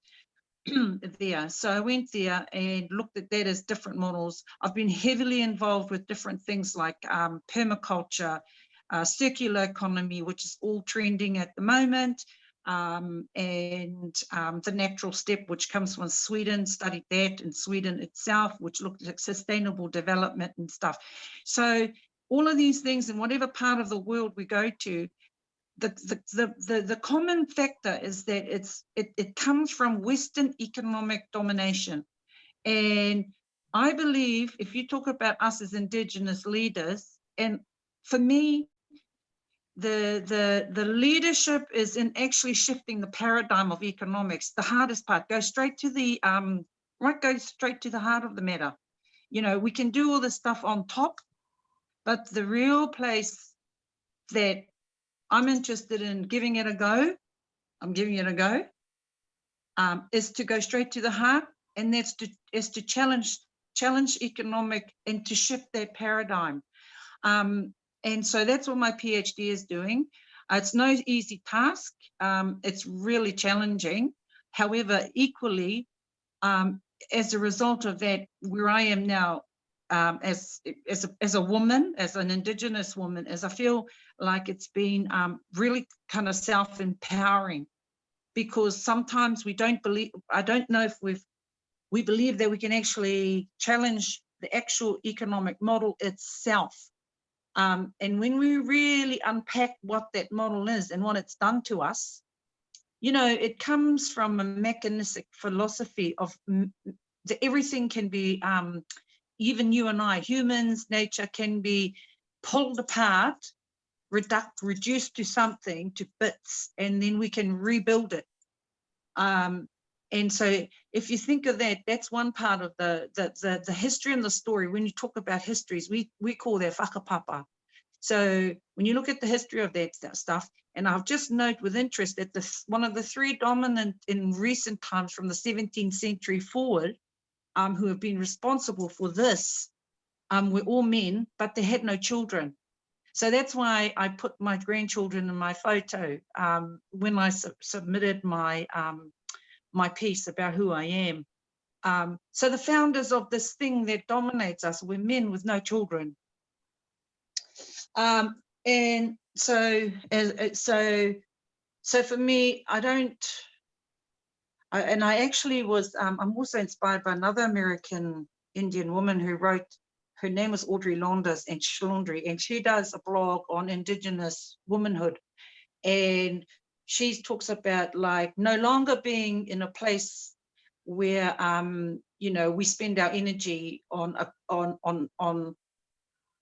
there. So I went there and looked at that as different models. I've been heavily involved with different things like permaculture, circular economy, which is all trending at the moment, and the natural step, which comes from Sweden, studied that in Sweden itself, which looked at sustainable development and stuff. So all of these things, in whatever part of the world we go to, the common factor is that it comes from Western economic domination. And I believe if you talk about us as Indigenous leaders, and for me, the leadership is in actually shifting the paradigm of economics. The hardest part, go straight to the go straight to the heart of the matter. You know, we can do all this stuff on top, but the real place that I'm interested in giving it a go, is to go straight to the heart, and that's to challenge economic and to shift that paradigm. And so that's what my PhD is doing. It's no easy task. It's really challenging. However, equally, as a result of that, where I am now, as a woman, as an Indigenous woman, as I feel like it's been really kind of self-empowering, because sometimes we don't believe, I don't know if we believe that we can actually challenge the actual economic model itself. And when we really unpack what that model is and what it's done to us, you know, it comes from a mechanistic philosophy of that everything can be, even you and I, humans, nature can be pulled apart, reduced to something, to bits, and then we can rebuild it. And so if you think of that, that's one part of the history and the story. When you talk about histories, we call that whakapapa. So when you look at the history of that stuff, and I'll just note with interest that one of the three dominant in recent times from the 17th century forward, who have been responsible for this, were all men, but they had no children. So that's why I put my grandchildren in my photo when I submitted my my piece about who I am. So the founders of this thing that dominates us were men with no children. And so for me, I actually was, I'm also inspired by another American Indian woman who wrote, her name is Audrey Launders, and she does a blog on Indigenous womanhood. And she talks about like no longer being in a place where, you know, we spend our energy on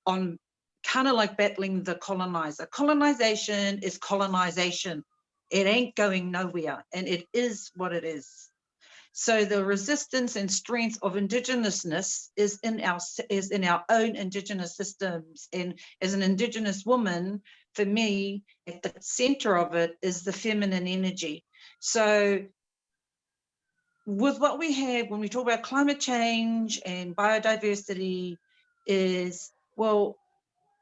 kind of like battling the colonizer. Colonization is colonization. It ain't going nowhere, and it is what it is. So the resistance and strength of Indigenousness is in our own Indigenous systems. And as an Indigenous woman, for me, at the center of it is the feminine energy. So with what we have, when we talk about climate change and biodiversity, is, well,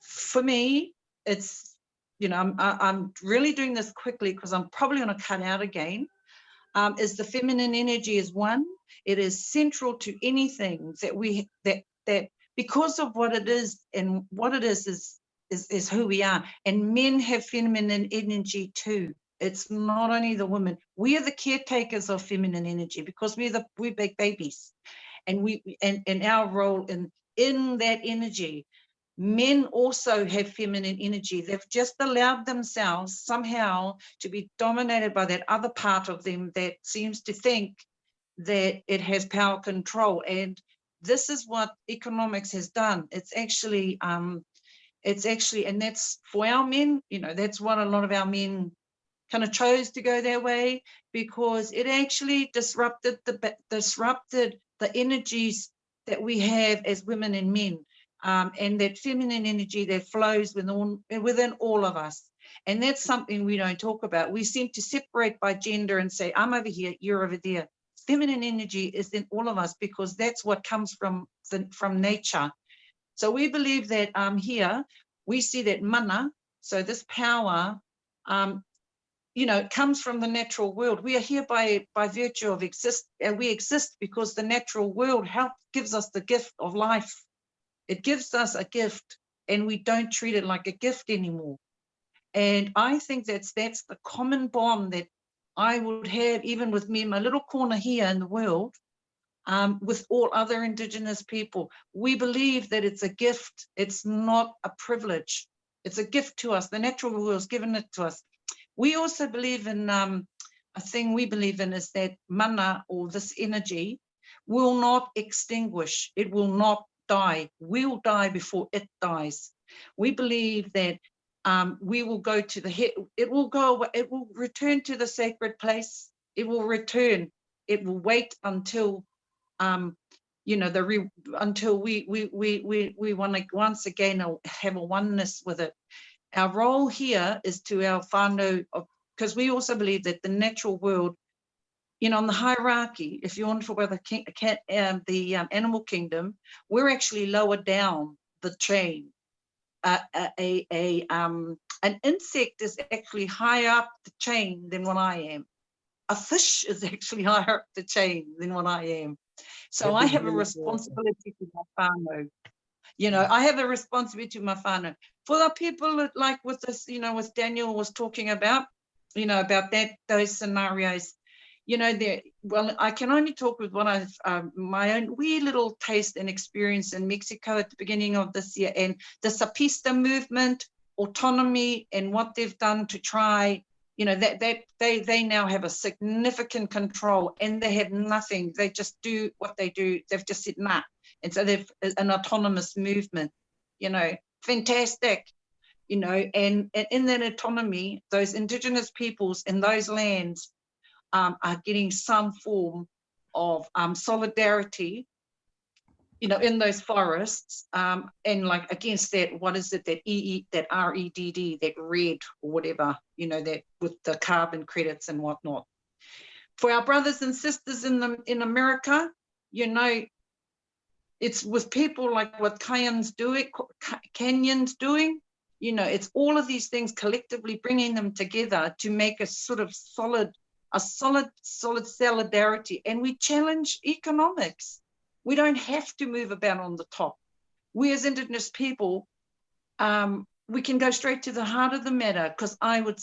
for me, it's, you know, I'm really doing this quickly because I'm probably going to cut out again. Is the feminine energy is one. It is central to anything that we that because of what it is, and what it is who we are. And men have feminine energy too. It's not only the women. We are the caretakers of feminine energy because we big babies, and our role in that energy. Men also have feminine energy. They've just allowed themselves somehow to be dominated by that other part of them that seems to think that it has power control. And this is what economics has done. It's actually, and that's for our men, you know, that's what a lot of our men kind of chose to go their way, because it actually disrupted the energies that we have as women and men, and that feminine energy that flows within all of us. And that's something we don't talk about. We seem to separate by gender and say, I'm over here, you're over there. Feminine energy is in all of us because that's what comes from nature. So we believe that here we see that mana, so this power, you know, it comes from the natural world. We are here by virtue of we exist because the natural world gives us the gift of life. It gives us a gift, and we don't treat it like a gift anymore. And I think that's the common bond that I would have, even with me in my little corner here in the world, with all other Indigenous people. We believe that it's a gift. It's not a privilege. It's a gift to us. The natural world has given it to us. We also believe in, a thing we believe in is that mana, or this energy, will not extinguish. It will not die. We'll die before it dies. We believe that we will go to it will go away, it will return to the sacred place. It will return. It will wait until you know, until we want to once again have a oneness with it. Our role here is to our whānau, because we also believe that the natural world, you know, on the hierarchy, if you want to talk about the animal kingdom, we're actually lower down the chain. An insect is actually higher up the chain than what I am. A fish is actually higher up the chain than what I am. So I have a responsibility to my whānau. You know, I have a responsibility to my whānau. For the people like with this, you know, with Daniel was talking about, you know, about those scenarios, you know, well, I can only talk with what I've, my own wee little taste and experience in Mexico at the beginning of this year, and the Zapista movement, autonomy, and what they've done to try, you know, that they now have a significant control, and they have nothing. They just do what they do. They've just said nah, and so they've an autonomous movement. You know, fantastic. You know, and in that autonomy, those Indigenous peoples in those lands are getting some form of solidarity, you know, in those forests, and like against that, what is it, that REDD, that red or whatever, you know, that with the carbon credits and whatnot. For our brothers and sisters in America, you know, it's with people like what Canyon's doing, you know, it's all of these things collectively bringing them together to make a sort of solid solidarity. And we challenge economics. We don't have to move about on the top. We as Indigenous people, we can go straight to the heart of the matter, because I would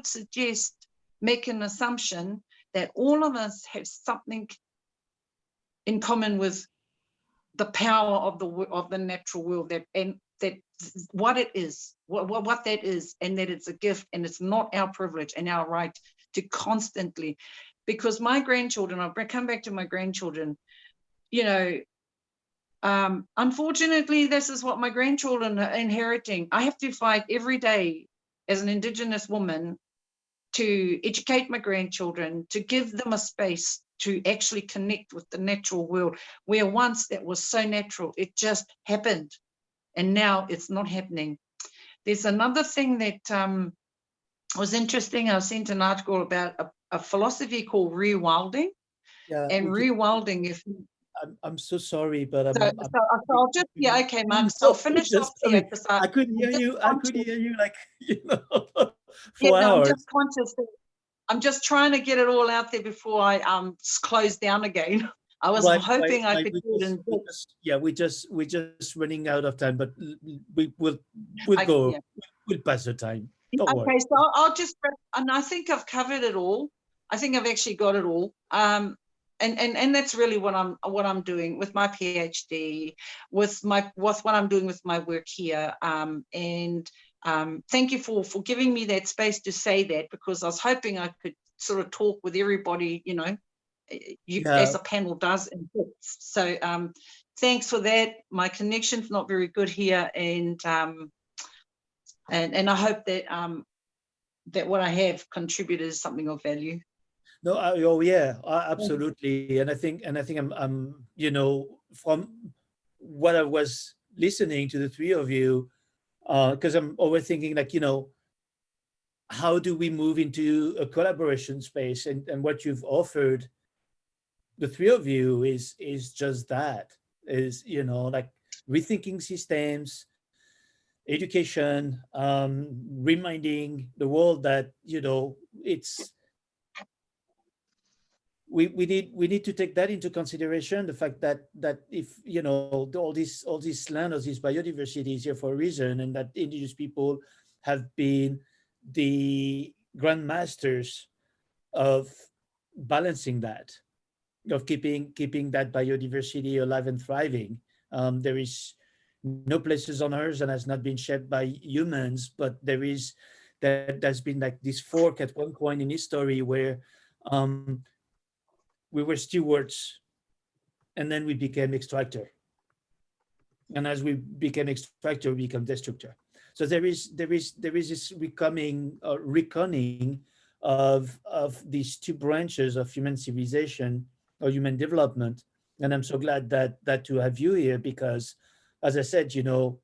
suggest, make an assumption that all of us have something in common with the power of the natural world, that what it is, what that is, and that it's a gift, and it's not our privilege and our right to constantly, because my grandchildren, I'll come back to my grandchildren, you know, unfortunately, this is what my grandchildren are inheriting. I have to fight every day as an Indigenous woman to educate my grandchildren, to give them a space to actually connect with the natural world, where once that was so natural, it just happened, and now it's not happening. There's another thing that was interesting. I sent an article about a philosophy called rewilding. Yeah, and rewilding, if I'm so sorry, but so I'll just, yeah, okay, Mark, so I'll finish off here, because I could hear you. I could hear you, like, you know, yeah, for no, hours. I'm just conscious that I'm just trying to get it all out there before I close down again. I was hoping I could do it in we're just running out of time, but we'll pass the time. Don't worry. Okay, so I'll just, and I think I've covered it all. I think I've actually got it all. And that's really what I'm doing with my PhD, with what I'm doing with my work here. And thank you for giving me that space to say that, because I was hoping I could sort of talk with everybody, you know, as a panel does. So thanks for that. My connection's not very good here, and I hope that that what I have contributed is something of value. No, oh yeah, absolutely. And I think I'm, you know, from what I was listening to the three of you, because I'm always thinking like, you know, how do we move into a collaboration space? And what you've offered, the three of you, is just that, is, you know, like rethinking systems, education, reminding the world that, you know, it's, we need to take that into consideration, the fact that if, you know, all this land, all this biodiversity is here for a reason, and that indigenous people have been the grandmasters of balancing that, of keeping that biodiversity alive and thriving. There is no places on earth that has not been shaped by humans, but there's been like this fork at one point in history where we were stewards, and then we became extractor. And as we became extractor, we become destructor. So there is this reckoning of these two branches of human civilization or human development. And I'm so glad that to have you here, because, as I said, you know,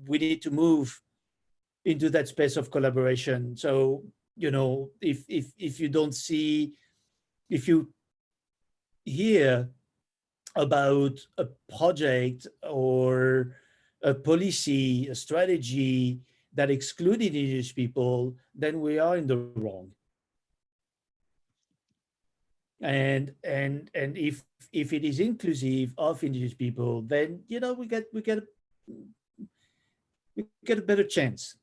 we need to move into that space of collaboration. So, you know, if you don't see, if you hear about a project or a policy, a strategy that exclude indigenous people, then we are in the wrong. And if it is inclusive of indigenous people, then, you know, we get a better chance.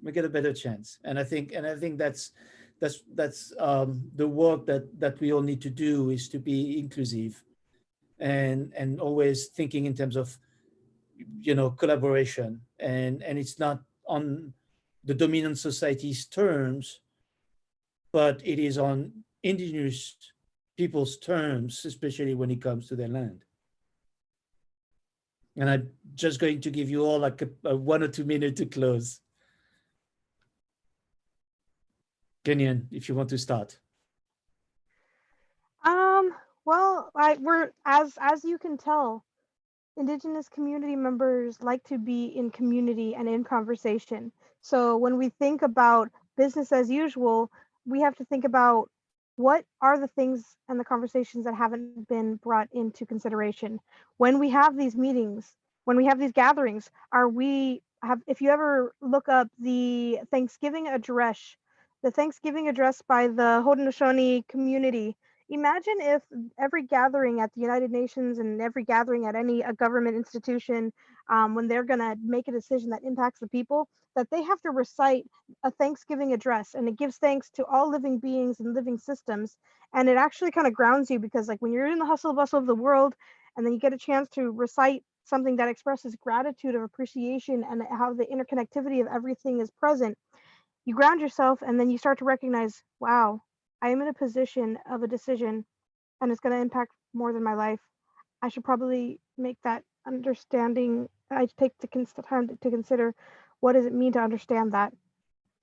We get a better chance. And I think that's the work that we all need to do, is to be inclusive, and always thinking in terms of, you know, collaboration, and it's not on the dominant society's terms, but it is on indigenous people's terms, especially when it comes to their land. And I'm just going to give you all like a 1 or 2 minutes to close. Kenyan, if you want to start. Well, we're, as you can tell, Indigenous community members like to be in community and in conversation. So when we think about business as usual, we have to think about what are the things and the conversations that haven't been brought into consideration. When we have these meetings, when we have these gatherings, if you ever look up the Thanksgiving address by the Haudenosaunee community, imagine if every gathering at the United Nations and every gathering at a government institution, when they're going to make a decision that impacts the people, that they have to recite a Thanksgiving address, and it gives thanks to all living beings and living systems. And it actually kind of grounds you, because like when you're in the hustle and bustle of the world, and then you get a chance to recite something that expresses gratitude of appreciation and how the interconnectivity of everything is present, you ground yourself, and then you start to recognize, wow, I am in a position of a decision, and it's going to impact more than my life. I should probably make that understanding. I take the time to consider, what does it mean to understand that?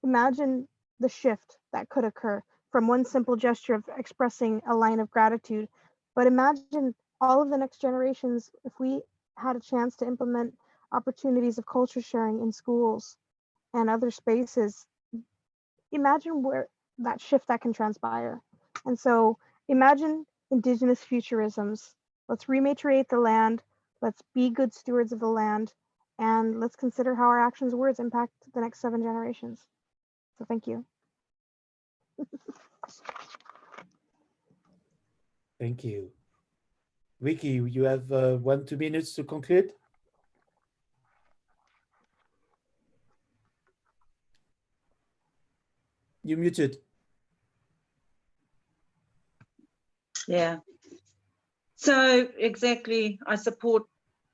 Imagine the shift that could occur from one simple gesture of expressing a line of gratitude. But imagine all of the next generations, if we had a chance to implement opportunities of culture sharing in schools and other spaces. Imagine where that shift that can transpire. And so imagine Indigenous futurisms. Let's rematriate the land. Let's be good stewards of the land. And let's consider how our actions and words impact the next 7 generations. So thank you. Thank you. Wiki, you have 1 or 2 minutes to conclude. You're muted. Yeah. So exactly, I support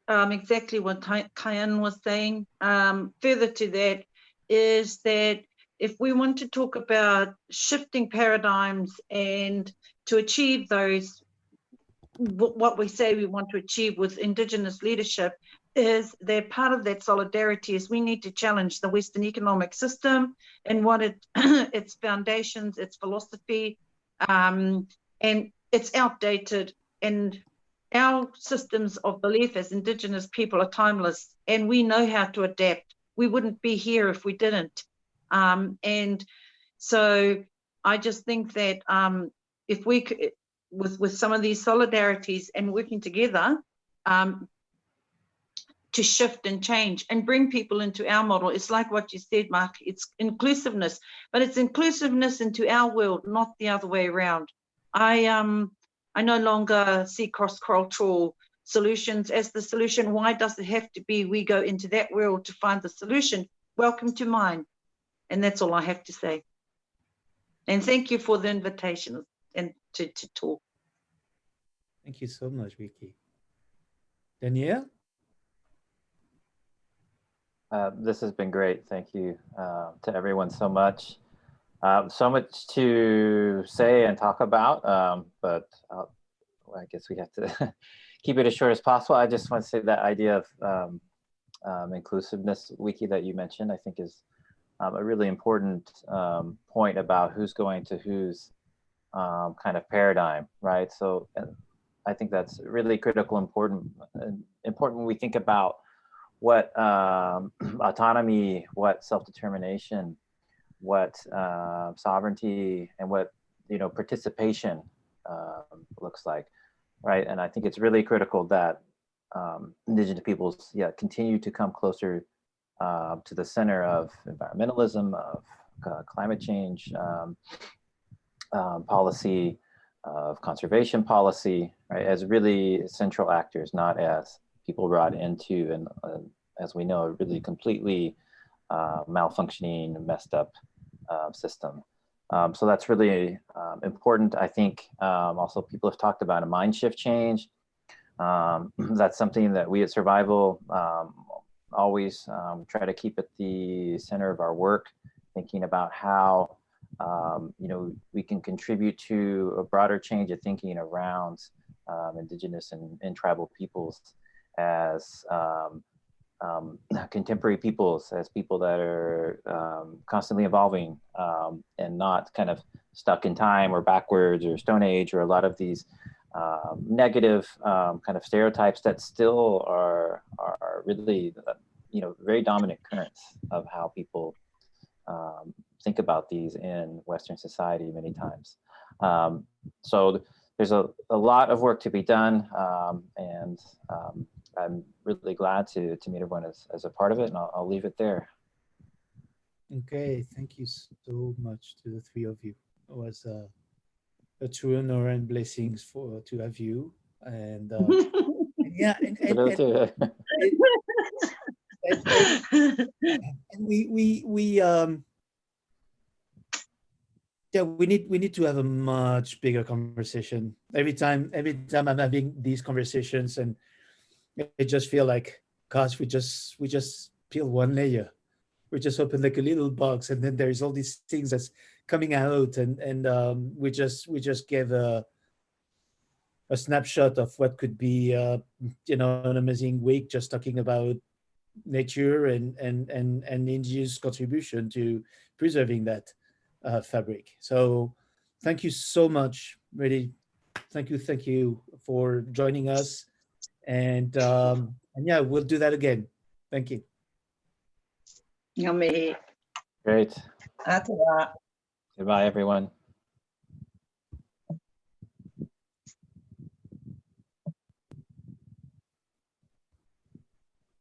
exactly what Kayan was saying. Further to that is that if we want to talk about shifting paradigms and to achieve those, what we say we want to achieve with Indigenous leadership, is that part of that solidarity is we need to challenge the Western economic system and what its foundations, its philosophy, and it's outdated, and our systems of belief as Indigenous people are timeless, and we know how to adapt. We wouldn't be here if we didn't. And so I just think that if we could, with some of these solidarities and working together to shift and change and bring people into our model, it's like what you said, Marc, it's inclusiveness, but it's inclusiveness into our world, not the other way around. I no longer see cross-cultural solutions as the solution. Why does it have to be we go into that world to find the solution? Welcome to mine. And that's all I have to say. And thank you for the invitation and to talk. Thank you so much, Wiki. Danielle? This has been great. Thank you to everyone so much. So much to say and talk about, but I guess we have to keep it as short as possible. I just want to say that idea of inclusiveness, Wiki, that you mentioned, I think is a really important point about who's going to whose kind of paradigm, right? So I think that's really critical, important when we think about what autonomy, what self-determination, what sovereignty, and what participation looks like, right? And I think it's really critical that Indigenous peoples, continue to come closer to the center of environmentalism, of climate change policy, of conservation policy, right? As really central actors, not as people brought into, and as we know, a really completely malfunctioning, messed up system. So that's really important. I think also people have talked about a mind shift change. That's something that we at Survival always try to keep at the center of our work, thinking about how we can contribute to a broader change of thinking around Indigenous and tribal peoples as contemporary peoples, as people that are constantly evolving and not kind of stuck in time or backwards or Stone Age or a lot of these negative kind of stereotypes that still are really very dominant currents of how people think about these in Western society many times. So there's a lot of work to be done, and I'm really glad to meet everyone as a part of it, and I'll leave it there. Okay, thank you so much to the three of you. It was a true honor and blessings to have you. And yeah, and we need to have a much bigger conversation. Every time I'm having these conversations, and I just feel like, gosh, we just peel one layer. We just open like a little box, and then there's all these things that's coming out, and we just gave a snapshot of what could be an amazing week, just talking about nature and India's contribution to preserving that fabric. So thank you so much, really. Thank you for joining us, and yeah, we'll do that again. Thank you. Yummy. Great. Goodbye, everyone.